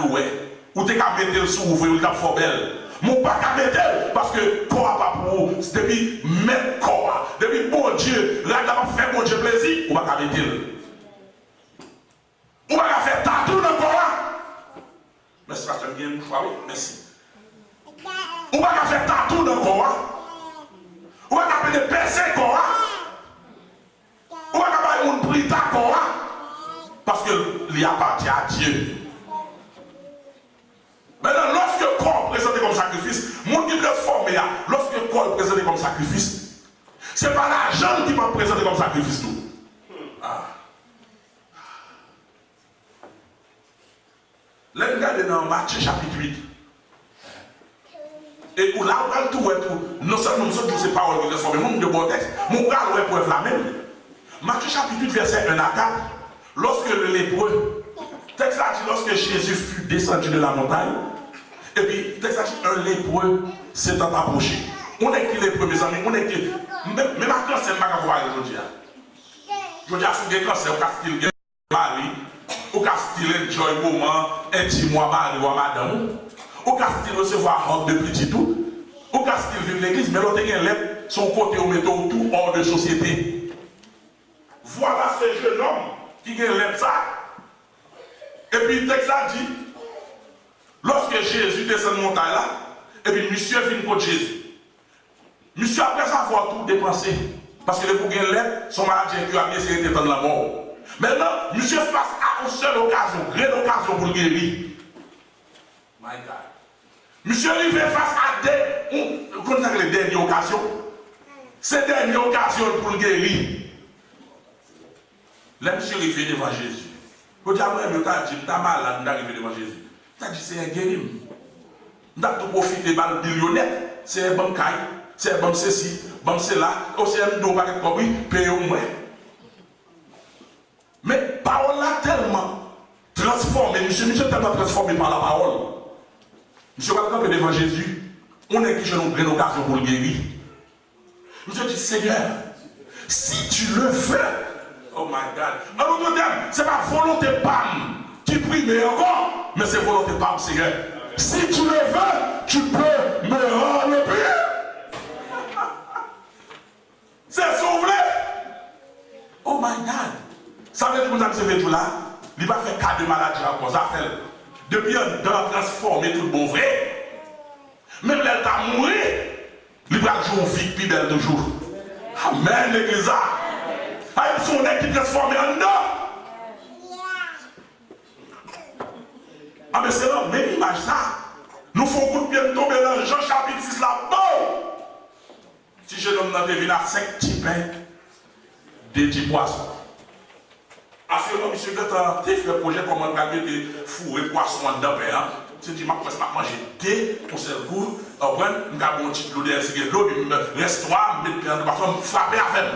ou t'es qu'à mettre le sous ouvrir, ou t'as fort belle. Mon pas qu'à mettre parce que quoi pas pour vous, c'est depuis mettre quoi, depuis bon Dieu, là d'abord faire bon Dieu plaisir, ou pas qu'à mettre. Ou pas qu'à faire tatou dans le corps. Merci pasteur bien, oui, merci. Ou pas qu'à faire tatou dans le corps. Ou pas qu'à faire des percées corps. Ou pas qu'à faire une brita corps. Parce qu'il appartient à Dieu. Maintenant, lorsque le corps est présenté comme sacrifice, le monde qui est transformé, lorsque le corps est présenté comme sacrifice, ce n'est pas l'argent qui va présenter comme sacrifice. Là, regardez dans Matthieu chapitre 8. Et où là, on va tout, non seulement nous sommes ces paroles qui transforment, mais nous de bon texte, mon gars, on va pour la même. Matthieu chapitre 8, verset 1 à 4. Lorsque le lépreux, texte là dit lorsque Jésus fut descendu de la montagne, et puis texte là dit un lépreux s'est approché. On est qui lépreux, mes amis, on est qui. Mais ma classe, c'est pas qu'on va aujourd'hui. Je veux dire, si vous avez cancer, vous avez style mari, vous avez style enjoy moment, intime-moi mari ou madame, vous avez style recevoir honte de petit tout, vous avez style vivre l'église, mais l'autre est un lépreux, son côté au métaux tout hors de société. Voilà ce jeune homme qui lève ça. Et puis le texte là dit, lorsque Jésus descend de montagne là, et puis monsieur vient contre Jésus. Monsieur après avoir tout dépensé, parce que le bouquin lève, son maladie qui a bien essayé d'éteindre la mort. Maintenant, monsieur face à une seule occasion, grande occasion pour le guérir. My God. Monsieur arrive face à des dernières occasions. Ces dernières occasions pour le guérir. Là, monsieur arrive devant Jésus. Vous dites, moi, je suis malade d'arriver devant Jésus. Tu as dit, c'est un guérim. Tu as tout profité de la billonnette. C'est un bon caille, c'est un bon ceci, bon cela. C'est un don paquet de copies, paye au moins. Mais parole là tellement transformée, monsieur tellement transformé par la parole. Monsieur va camper devant Jésus. On est qui je nous prenne l'occasion pour le guérir. Monsieur dit, Seigneur, si tu le fais, oh my God. En d'autres termes, ce n'est pas volonté PAM qui prie, mais encore, mais c'est volonté PAM, Seigneur. Si tu le veux, tu peux me rendre le pied. C'est sauvé. Oh my God. Ça veut dire que vous avez tout là, il va faire cas de maladie encore. Ça fait, depuis un temps transformé tout bon vrai. Même l'elle t'a mouru, il va jouer une vie plus belle de jour. Amen, l'église. Avec son nez qui transforme en dedans. Ah mais c'est la même image ça. Nous faisons coup de pied tomber dans Jean chapitre 6 là. Bon! Si je donne dans des villes à 5 petits pains, des 10 poissons. À ce moment, monsieur Gata, tu fais le projet comment on va mettre des fourrés poissons en dedans. Tu dis, je vais manger des pour ce goût. Après, je vais avoir un petit peu de l'eau, reste-toi, je vais me frapper avec.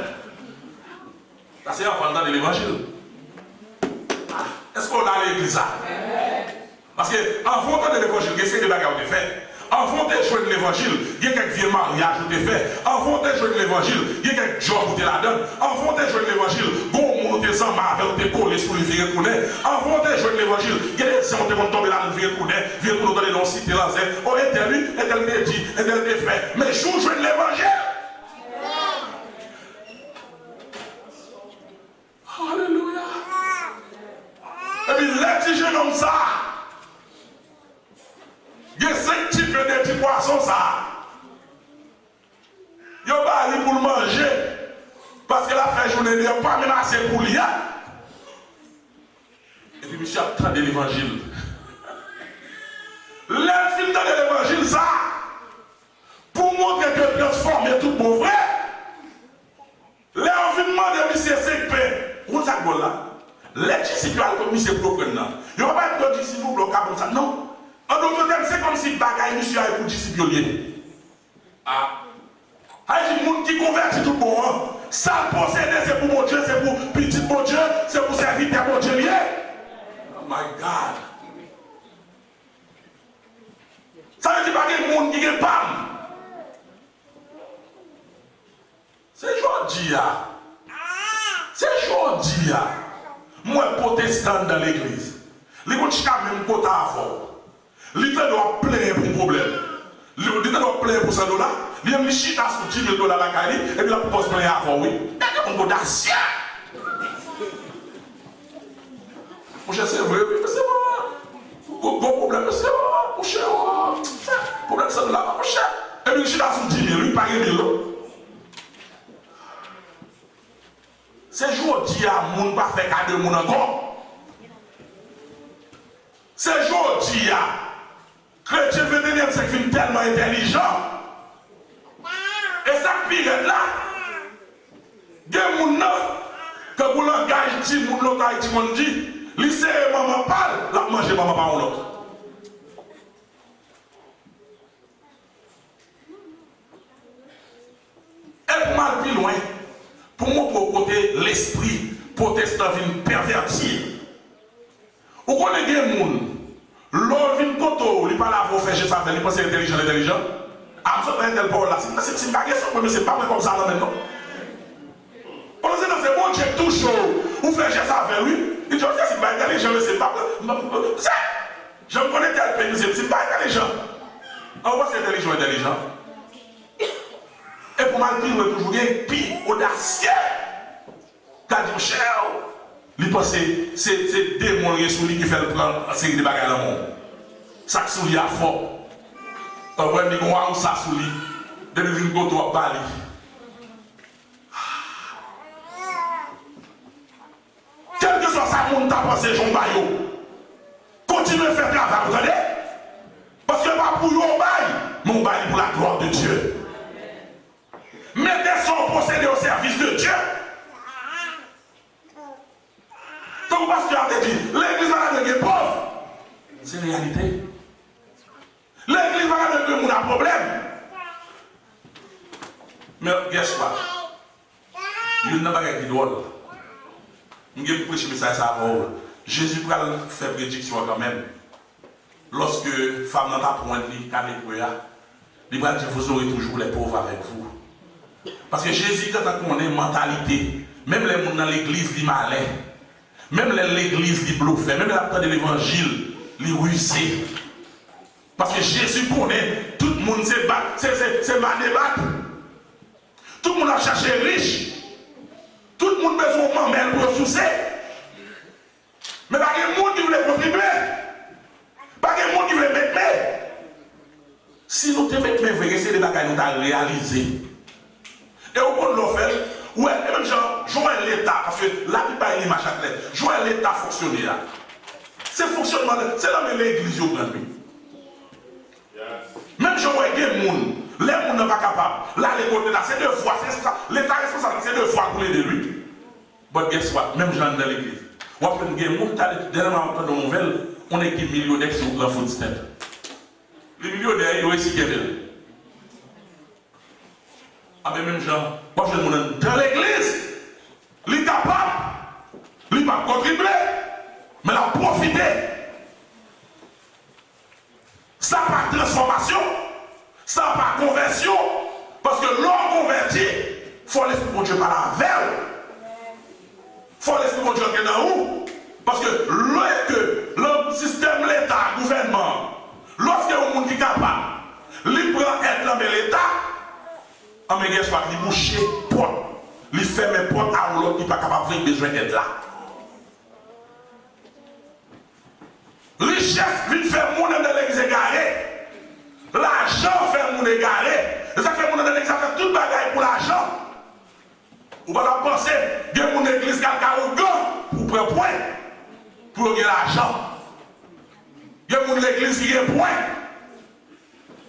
Ça c'est en vendant de l'évangile. Est-ce qu'on a l'église là? Parce qu'en vendant de l'évangile, il y a des bagages de fait. En vendant de l'évangile, il y a quelques vieux mariages de fait. En vendant de l'évangile, il y a quelques jobs de la donne. En vendant de l'évangile, bon, on est descend ma avec tes collés sous les vieux coulés. Avant de jouer l'évangile, il y a des gens qui vont tomber dans le vieux coulé, vieux coulé dans les noms cités là, oh, et tel lui, et tel dit, et tel fait. Mais jouer l'évangile. Alléluia. Et puis, les petits jeunes comme ça, il y a 5 types de petits poissons ça. Ils n'ont pas allé pour le manger. Parce que la fin journée, ils n'ont pas menacé pour lui. Et puis, monsieur, attendez l'évangile. L'infini de l'évangile, ça, pour montrer que transformer tout pour vrai, l'environnement de monsieur CP, où ça go là? Les disciples, comme monsieur Bloquen, il ne va pas être disciple bloqué comme ça. Non. En d'autres termes, c'est comme si bagaille monsieur a pour disciple. Ah. Il y a des gens qui convertissent tout le monde. Ça posséder, c'est pour mon Dieu, c'est pour petit mon Dieu, c'est pour serviteur mon Dieu. Oh my God. Ça veut dire pas qu'il y a des gens qui ne pas. C'est aujourd'hui. C'est aujourd'hui. Moi, protestant dans l'église. Les gens qui même côté avant. L'État doit plaire pour un problème. L'État doit plaire pour $100. Il y a un chita sur $10,000 la Cali et puis la propose plaire avant, oui. On est audacieux. Mon cher, c'est vrai, mais c'est bon. Bon problème, c'est bon. Mon cher, problème $100, mon cher. Et puis le chita sur $10,000, lui, paye $1,000. C'est aujourd'hui à moun pas faire cadeau moun encore. C'est aujourd'hui à chrétien 21e siècle tellement intelligent. Et ça pire là. Des moun nan que vous langage dit moun l'autre dit moun dit, lycée maman parle, la manger maman pas l'autre. Et pour mal plus loin. Pour montrer au côté l'esprit protestant vient pervertir. Ou qu'on est des gens, l'on vient koto, il parle à vous faire ça, il pense intelligent. Ah, je suis tel Paul là, c'est pas question, mais c'est pas comme ça maintenant. On dit non, c'est bon, j'ai tout chaud. Ou faire ça avec lui, il dit c'est pas intelligent, mais c'est pas. Je me connais tel pays, c'est pas intelligent. On voit c'est intelligent. Et pour mal dire, on est toujours bien pire, audacieux. Quand il dit, cher, il pense que c'est des démons qui fait le plan en série de bagages dans le monde. Ça qui soulier à fort. On voit des gens qui ça soulier. Depuis une goutte à Bali. Quel que soit ça, mon t'a pensé, Jean Bayo. Continuez à faire travail, vous entendez? Parce que pas pour vous, mon bail pour la gloire de Dieu. Mettez son procédé au service de Dieu. Donc, parce que tu as dit, l'église va devenir pauvre. C'est la réalité. L'église va devenir un problème. Mais, guess what? Il n'y a pas de drôle. Je vais prêcher le message à vous. Jésus va faire prédiction quand même. Lorsque la femme n'a pas pointé, il va dire, vous aurez toujours les pauvres avec vous. Parce que Jésus, quand on a une mentalité, même les gens dans l'église, ils malins, même l'église, ils bluffent, même la de l'évangile, ils rusés. Parce que Jésus connaît, tout le monde se bat, c'est ma débat. Tout le monde a cherché riche. Tout le monde a besoin de mamelle pour ressourcer. Mais pas de monde qui veut contribuer. Pas de monde qui veut mettre. Si nous te mettons, il faut essayer de réaliser. Et au bout de l'offre, ouais, et même genre, joindre l'État, parce que la plupart des machin, joindre l'État fonctionner là. C'est fonctionnement, c'est là où l'église est grande. Même si on a des gens, les gens ne sont pas capables. Là, les côtés là, c'est 2 fois, l'État responsable, c'est 2 fois pour l'aider lui. But guess what? Même gens dans l'église. On a des gens, dernièrement, on a une nouvelle, on est qui millionnaires sur le footstep. Les millionnaires, ils ont aussi gagné. Ah, mais même gens, moi je demande dans l'église, il est capable, il va contribuer, mais il a profité. Ça pas transformation, ça pas conversion, parce que l'homme converti, il faut laisser mon Dieu par la veille. Il faut l'esprit de Dieu entrer dans vous. Parce que le système, l'État, le gouvernement, lorsque un monde qui est capable, il prend aide dans l'État, en méga soit il bouche porte, il ferme porte à l'autre qui n'est pas capable de besoin d'aide là. Richesse vite faire mon dans l'église égaré. L'argent fait mon égaré. Ça fait mon dans l'église, ça fait toute bagaille pour l'argent. Ou pas la penser, il y a mon église qui a un gant pour prendre point. Pour gagner l'argent. Il y a mon église qui a un point.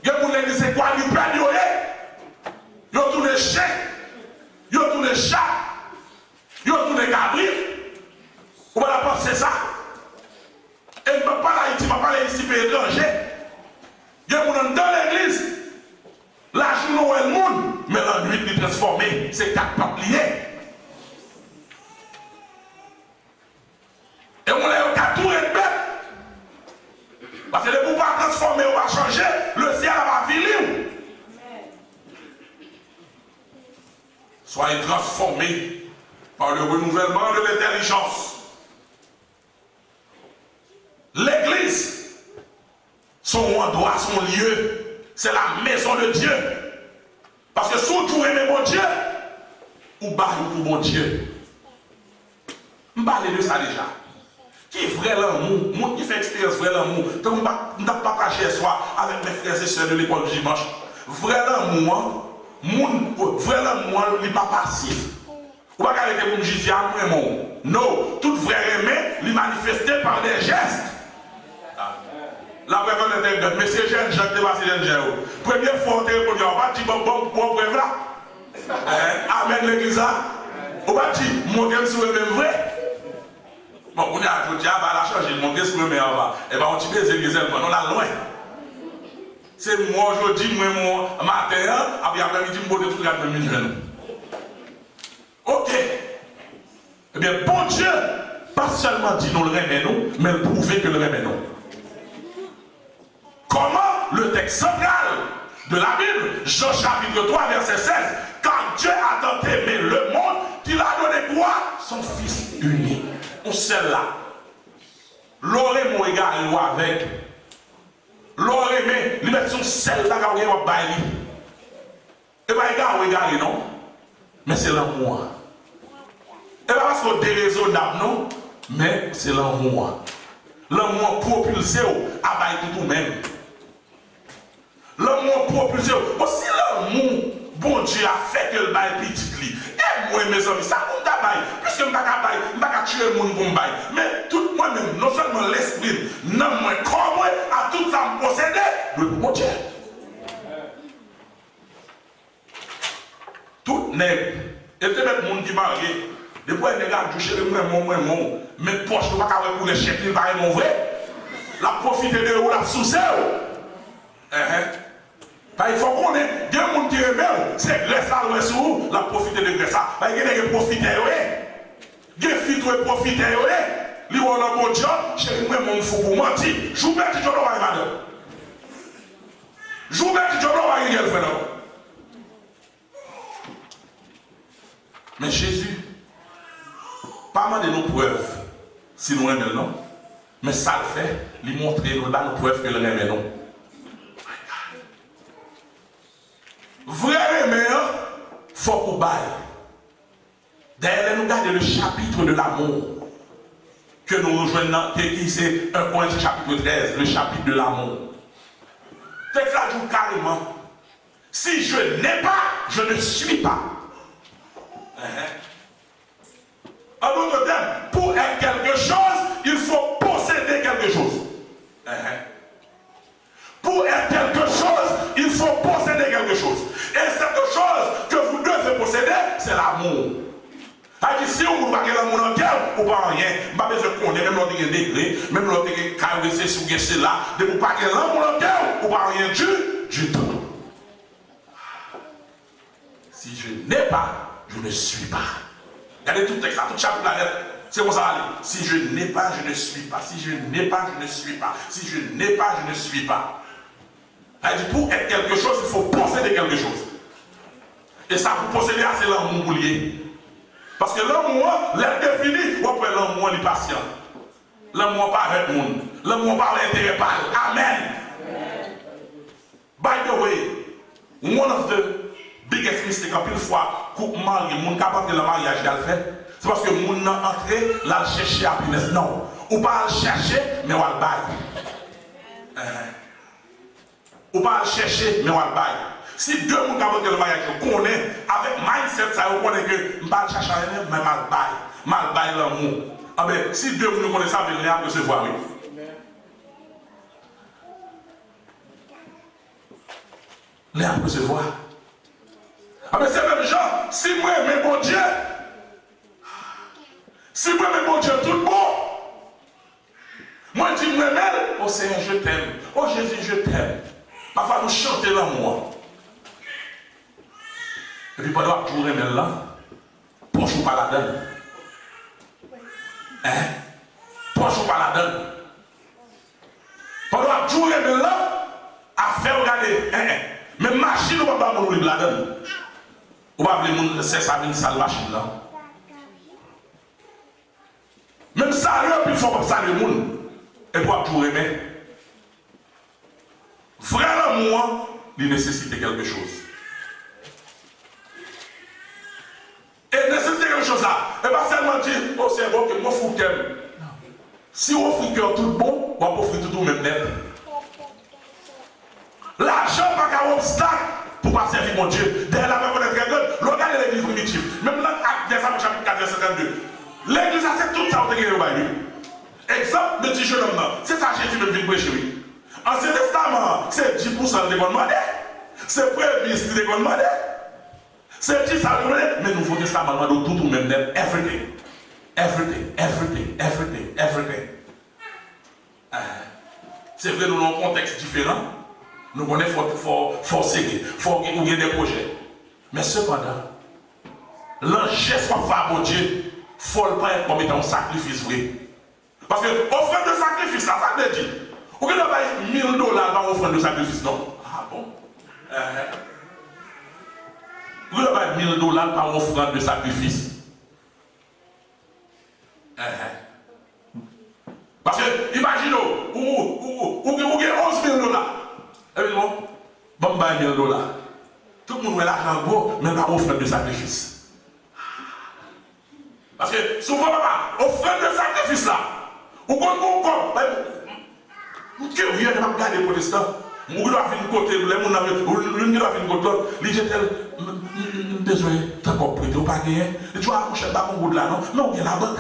Il y a mon église qui a quoi, il perd, il y a tout les chèques, il y a tout les chats, il y a tout les cabris. Ou pas la penser ça. Et je ne parle pas d'Haïti, je parle ici pour étranger. Il y a des gens dans l'église. La journée où elle monde, mais la nuit est transformée. C'est 4 peupliers. Et on a tout et bête. Parce que le pouvoir transformer ou va changer, le ciel va finir. Soyez transformés par le renouvellement de l'intelligence. L'église, son endroit, son lieu, c'est la maison de Dieu. Parce que si vous aimez mon Dieu, ou baillez pour mon Dieu. Je parle de ça déjà. Qui est vrai l'amour, monde qui fait expérience vrai l'amour, que je ne pas partager soir avec mes frères et sœurs de l'école du dimanche. Vrai l'amour, vrai l'amour, il n'est pas passif. Ou pas arrêter pour me juger à moi. Non, tout vrai aimé, il est manifesté par des gestes. La prévention est mais c'est jeune, Jacques dépassé les gens. Première fois, on te répond, on va dire, bon, bref là. Amen l'église là. On va dire, mon Dieu, c'est le même vrai. Bon, on a dit, ah, bah, la charge, mon Dieu, c'est le même en bas. Et bien, on dit, c'est l'église, on a loin. C'est moi aujourd'hui, moi, mon matin, après-midi, je vais tout regarder mes jeunes. Ok. Eh bien, bon Dieu, pas seulement dit nous le remenons, mais le prouver que le remenons. Comment le texte central de la Bible, Jean chapitre 3, verset 16, quand Dieu a tant aimé le monde, qu'il a donné quoi? Son Fils unique. On sait là. L'aurait mon égard avec. L'aurait aimé, il met son sel là quand on va bailler. Et bien, égard, non? Mais c'est l'amour. Et pas parce qu'on est déraisonnable, non? Mais c'est l'amour. L'amour propulsé à bailler tout même. L'amour propulsé. Bon, si l'amour, bon Dieu a fait que le bail petit lit. Et moi, mes amis, ça compte à bail. Puisque je ne vais pas tuer le monde pour me bail. Mais tout moi-même, non seulement l'esprit, non, moi, comme moi, à tout ça me posséder, le bon Dieu. Tout n'est. Et te mettre monde qui marié. Depuis les gars, du chez moi, mais poche, je ne vais pas pour les chèques, il va être vrai. La profiter de vous, la sous-c'est. Il faut qu'on ait des gens qui aiment, c'est Grèce là, l'ouest où, la profiter de Grèce là. Il y a des gens qui profitent, des filles qui profitent, ils ont un bon job, chez moi, mon fou pour mentir. Je vous mets du job dans la madame. Je vous mets du job dans la girlfriend. Mais Jésus, pas mal de nos preuves, si nous aimons non, mais ça le fait, lui montrer nous là nos preuves que nous aimons non. Vrai aimer, il faut qu'on baille. D'ailleurs, nous regardons le chapitre de l'amour que nous rejoignons, qui c'est 1 Corinthiens chapitre 13, le chapitre de l'amour. Texte là dit carrément, si je n'ai pas, je ne suis pas. En d'autres termes, pour être quelque chose, il faut posséder quelque chose. Pour être quelque chose, il faut posséder quelque chose. Et cette chose que vous devez posséder, c'est l'amour. C'est-à-dire, si vous n'avez pas l'amour en cœur, vous n'avez pas rien. Vous n'avez pas besoin de connaître, même l'autre qui est degré, même l'autre qui est caressé, si vous êtes là, de vous pas avoir l'amour en cœur, vous n'avez pas rien du tout. Si je n'ai pas, je ne suis pas. Regardez tout le texte, tout chapitre là, c'est comme ça. Si je n'ai pas, je ne suis pas. Si je n'ai pas, je ne suis pas. Si je n'ai pas, je ne suis pas. C'est-à-dire, pour être quelque chose, il faut posséder quelque chose. Et ça, pour posséder, c'est l'amour boulier. Parce que l'amour, l'être défini, ou après l'amour est patient. L'amour pas avec le monde. L'amour pas l'intérêt par. Amen. By the way, one of the biggest mistakes, en pile fois, couple marié, monde capable de le mariage qu'elle fait, c'est parce que monde n'a entré, là, chercher happiness. Non. Ou pas le chercher, mais on le bail. Ou pas le chercher, mais on le bail. Si deux personnes capables de le mariage, connaît, avec mindset, ça, on connaît que je ne vais pas chercher rien, mais mal bail l'amour. Ah ben, si deux personnes connaissent ça, vous allez recevoir, oui. Les recevoir. Ah ben, c'est même genre, si moi, mes bon Dieu, si moi, mes bon Dieu, tout bon, moi, je dis, moi, oh Seigneur, je t'aime. Oh Jésus, je t'aime. Parfois, nous chanter l'amour. Et puis pendant que vous remettez là, penche-vous pas la donne. Hein? Penche-vous pas la donne. Pendant que vous remettez là, à faire regarder. Mais machine, on ne va pas vous la donne. On va vous c'est ça, une sale machine là. Même ça, il faut comme ça le monde. Et pour que vous remettez. Vrai l'amour, il nécessite quelque chose. Et nécessiter quelque chose là, et pas seulement dire, oh c'est bon que moi fou qu'aime. Si on fait cœur tout bon, on va offrir tout même net. L'argent pas qu'un obstacle pour pas servir mon Dieu. Derrière la main très grande, regardez l'église primitive. Même là, acte des Apôtres chapitre 4, verset 52. L'église a c'est tout ça au dégât au lui. Exemple de petit jeune homme là, c'est ça Jésus me vient prêcher lui. Ancien Testament, c'est 10% de demandé. C'est premier ministre de demandé. C'est dit ça, mais Nouveau Testament, tout même net, everything. C'est vrai, nous avons un contexte différent. Nous connaissons forcer, il y a des projets. Mais cependant, l'engeste qu'on fait à Dieu, il ne faut pas être comme étant un sacrifice vrai. Parce que offrande de sacrifice, là, ça veut dire, vous n'avez pas $1000 dans offrande de sacrifice, non? Ah bon? Vous n'avez pas $1000 par offrande de sacrifice. Parce que, imaginez, vous avez $11 000. Et puis, bon, $1 000. Tout le monde a l'argent gros, mais pas offrande de sacrifice. Parce que, souvent, offrande de sacrifice là, vous comprenez, vous ne pas regarder les protestants. Vous doit venir côté, les gens doivent venir côté, les gens désolé, tu as compris, tu n'as pas gagné. Tu vas accoucher pas mon bout de là, non? Non, il y a la banque.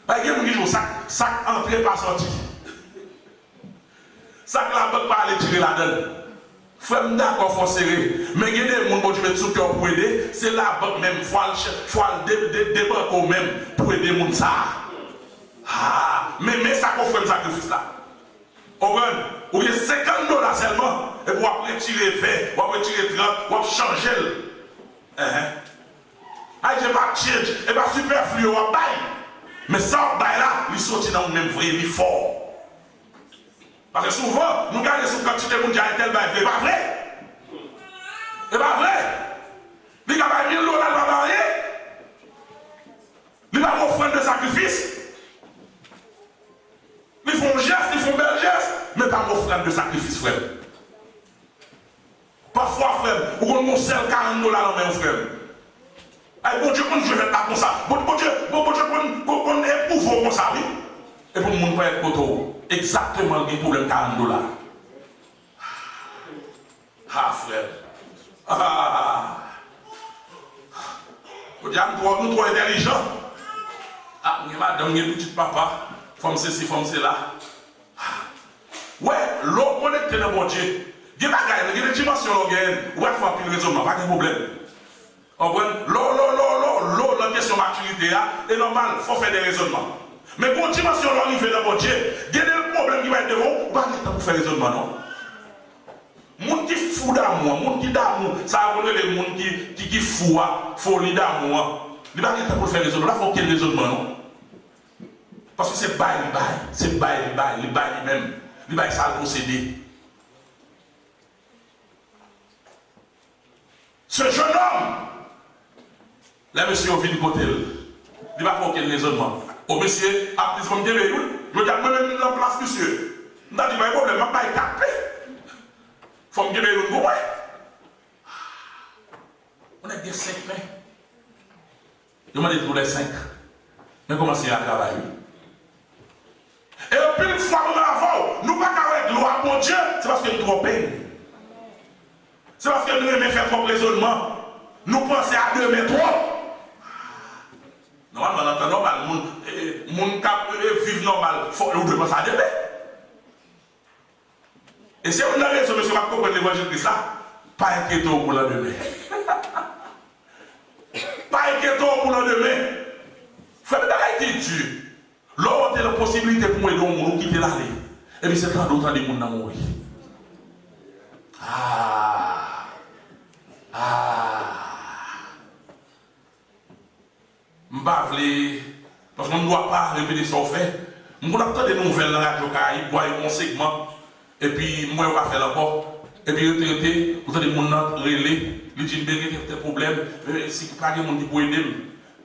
Il y a des gens qui sac entrée pas sorti. Sac la banque pas aller tirer la donne. Frère, d'accord, il faut serrer. Mais il y a des gens qui mettent sous cœur pour aider. C'est la banque même, il faut débarquer même pour aider les gens. Ah, mais ça qu'on fait un sacrifice là. Ou il y a $50 seulement, et pour après tirer 20, ou après tirer 30, ou après changer. Ah, je ne vais pas changer, et pas superflu, ou pas bail. Mais ça, bail là, il sortit dans le même vrai, il est fort. Parce que souvent, nous regardons sur quantité de monde qui a tel bail, c'est pas vrai. C'est pas vrai. Il y a $1000 dans marier. Il y a une offrande de sacrifice. Ils font geste, ils font bel geste, mais pas une offrande de sacrifice, frère. Parfois, frère, vous avez un seul $40 dans mes frère. Bon Dieu, je ne vais pas comme ça. Bon Dieu, qu'on éprouve comme ça, oui. Et pour le monde peut être auto. Exactement le problème $40. Ah, frère. Vous dites, nous trop intelligents. Ah, madame, il y a petit papa. Comme ceci, comme cela. Ouais, l'eau connectée dans mon Dieu. Il y a des dimensions, il y a un raisonnement, pas de problème. L'eau, la question de maturité, est normal, il faut faire des raisonnements. Mais pour une dimension arrivée dans mon Dieu, il y a des problèmes qui vont être devant, pas de temps pour faire raisonnement, non. Moun qui fou d'amour, moun qui d'amour, ça va les gens qui fou, folie d'amour. Il n'y a pas de temps pour faire raisonnement, là, il faut qu'il y ait raisonnement, non. Parce que c'est bail, c'est bail lui-même. Il bail ça le procédé. Ce jeune homme, Là, monsieur, vient côté. Il va faire aucun raisonnement. Au monsieur, après, comme je dis, je dis à moi-même la place, monsieur. Je dis, pas de problème, je ne vais pas taper. Il faut me dire, on a des 5 mains. Je m'en ai dit pour les 5. Mais comment c'est à travailler? Et puis, une fois qu'on a avant, nous ne pouvons pas avec gloire pour Dieu, c'est parce que nous trompons. C'est parce que nous aimons faire comme raisonnement. Nous pensons à 2 mais 3. Normalement, dans le normal, les gens qui vivent normal, il faut que nous pensions à 2 mais. Et si on a raison, monsieur, va comprendre l'évangile de Christ là, pas inquiétant pour le demain. Pas inquiétant pour le demain. Faites des choses qui tuent. L'autre a la possibilité pour moi de quitter l'allée. Et puis c'est quand d'autres des gens qui mourir. Parce qu'on ne doit pas répéter ce qu'on fait. On attend des nouvelles dans la radio, il voit un segment. Et puis, moi, on va faire là-bas. Et puis, retraité, vous avez des gens qui relais, ils disent, il y a des problèmes, si vous avez des gens qui peuvent aider,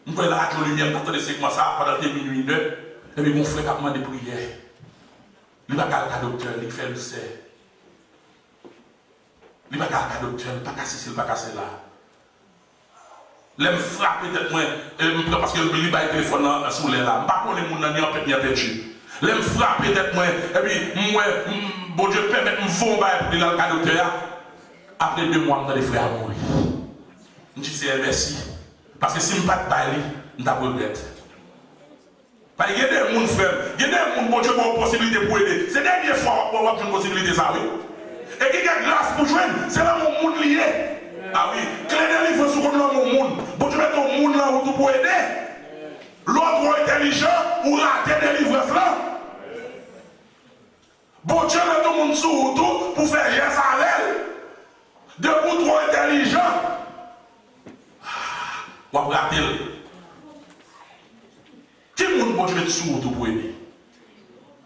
on va la radio lumière, on attend des segments ça, pendant des minuit, et puis, mon frère a demandé des prières. Il va faire le docteur, il fait le C. Il va faire le docteur, il va casser ci, il va casser là. L'aime frapper peut-être moins, parce que le va téléphone sous les là. Par contre, les gens n'ont pas perdu. L'aime frapper peut-être moins, et puis, moi, bon Dieu permet de me faire pour aller dans le cas docteur. Après 2 mois, je vais frères mourir. Je dis c'est merci. Parce que si je ne pas de bailler, je ne regrette. Parce qu'il y a des gens, frère, il y a des gens, bon Dieu, qui ont une possibilité pour aider. C'est la dernière fois qu'on a une possibilité, ça, oui. Et qui a grâce pour joindre, c'est là mon monde lié. Ah oui, clé de livre sur le monde. Bon Dieu, mettre au monde là où tu peux aider. L'autre intelligent ou rater des livres là. Bon Dieu, met tout le monde sous tout pour faire geste à elle. De vous trop intelligent. Ou à rater. Qui est le monde bon Dieu met sous tout pour aider?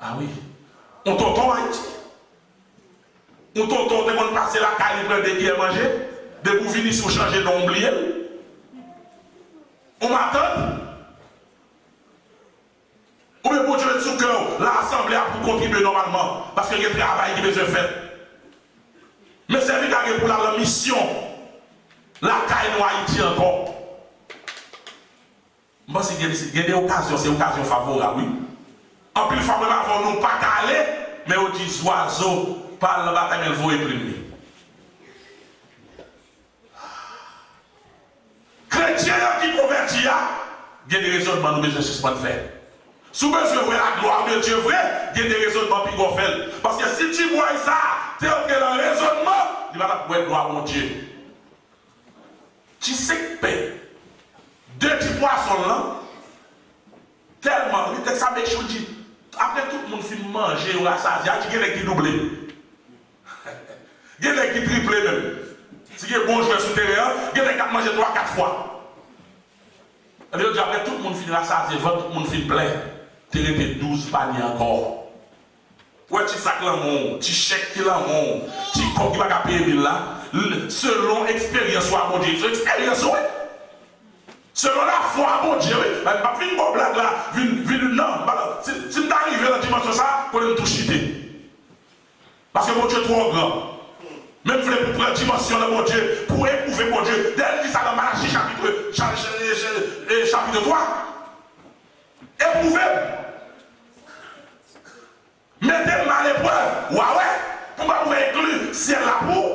Ah oui. On t'entend Haïti. On t'entend de passer la calibre de qui est mangé. De vous venir sur changer d'omblier. On m'attend. Ou bien pour Dieu sous cœur, l'assemblée a pour contribuer normalement, parce qu'il y a un travail qui est besoin de faire. Mais c'est lui pour la mission, la caille noire Haïti encore. Moi, si il y a des occasions, c'est une occasion favorable, oui. En plus, favorable, nous pas caler, mais on dit oiseaux, par le bataille, il faut éprimer. Chrétien qui convertit, il y a des raisonnements nous besoin de faire. Si vous besoin la gloire de Dieu vrai, il y a des raisonnements qui vont faire. Parce que si tu vois ça, tu es dans le raisonnement, il va pas pouvoir gloire mon Dieu. Tu sais que 2 petits poissons là, tellement, il ça avec chose dit, après tout le monde finit manger ou rassasier, il y a des qui doublent. Il y a des qui triplent même. Si il y a bon joueur souterrain, il y a des qui mangent 3-4 fois. Après tout le monde finit rassasier, tout le monde finit plein. Tu es 12 paniers encore. Ouais, tu sacs là, tu chèques là, tu coques qui va payer là, selon l'expérience, mon Dieu. Selon l'expérience, oui. Selon la foi, mon Dieu, oui. Pas une bonne blague là, non. Si tu arrives dans la dimension ça, pour nous tout chiter. Parce que mon Dieu est trop grand. Même pour prendre la dimension de mon Dieu, pour éprouver mon Dieu. Dès qu'il ça dans Malachie chapitre 3. Éprouvez. Mettez-moi à l'épreuve. Ouais. Pour que vous inclure ciel là pour.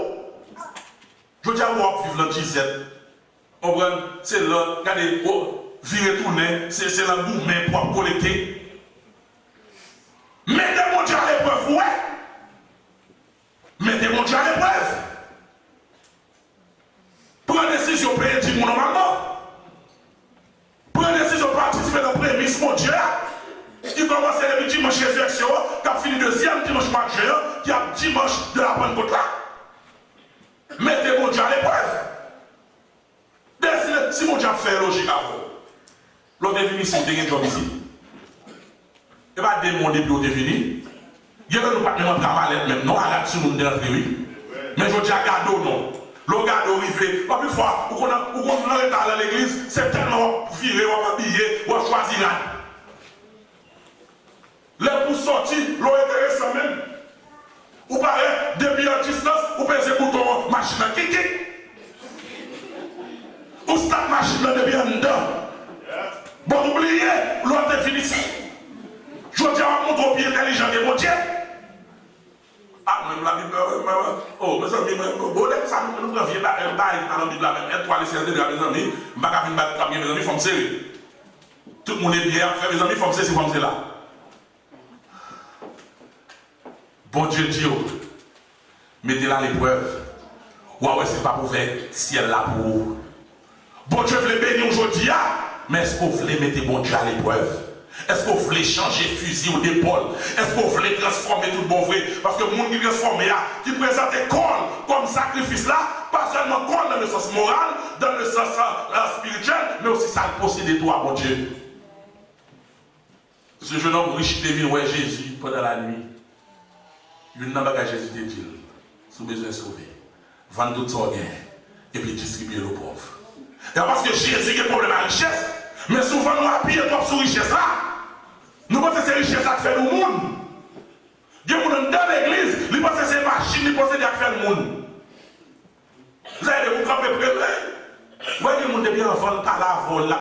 Je dis à vous, vivre dans 17. C'est là, regardez, virer tourner, c'est là mouvement pour collecter. Mettez mon Dieu à l'épreuve, ouais. Mettez mon Dieu à l'épreuve. Prenez décision pour aider mon normalement. Prenez décision pour participer dans le prémisse, mon Dieu. Qui commence le dimanche résurrection, qui a fini le 2e dimanche marché, qui a dimanche de la Pentecôte là. Mettez mon Dieu à l'épreuve. Si mon Dieu a fait logique à vous, l'autre est venu ici, il y a un job ici. Il va demander puis il est venu. Il y a un pas de travail même, non, arrête sur le monde d'entrée, oui. Mais je dis à garder non. Le gars d'arriver, pas plus fois, ou qu'on a dans l'église, c'est tellement viré, ou habillé, ou choisi là. Les pour sortir, l'eau intéressant même. Ou paraît, depuis en distance, ou pèse le bouton machine à kiki. Ou start machine depuis en dedans. Bon, oubliez, l'autre est fini. Je dis à mon trop bien intelligent de mon Dieu. Ah, même la Bible, oh, mes amis, bon, ça nous prend vieux dans la Bible, même, étoile et ciel de mes amis, je ne vais pas battre mes amis, il faut me serrer. Tout le monde est bien, mes amis, il faut me serrer, il faut me serrer là. Bon Dieu dit, mettez là l'épreuve. Ouais, c'est pas pour faire ciel là pour vous. Bon Dieu veut bénir aujourd'hui, mais est-ce que vous voulez mettre bon Dieu à l'épreuve? Est-ce que vous voulez changer fusil ou d'épaule? Est-ce que vous voulez transformer tout le bon vrai? Parce que le monde qui transforme, qui présente l'école comme sacrifice là, pas seulement l'école dans le sens moral, dans le sens spirituel, mais aussi ça le posséder toi, bon Dieu. Ce jeune homme riche devine ouais Jésus pendant la nuit. Il n'a pas Jésus te dit, si vous besoin de sauver, vendre tout son gain et puis distribuer aux pauvres. Et parce que Jésus a un problème à la richesse, mais souvent nous appuyons trop sur la richesse là. Nous pensons que c'est la richesse qui fait le monde. Il y a des gens dans l'église, ils pensent que c'est une machine qui possède qui fait le monde. Vous avez des gens qui ont fait près. Moi, il y a des gens qui ont fait la vol là.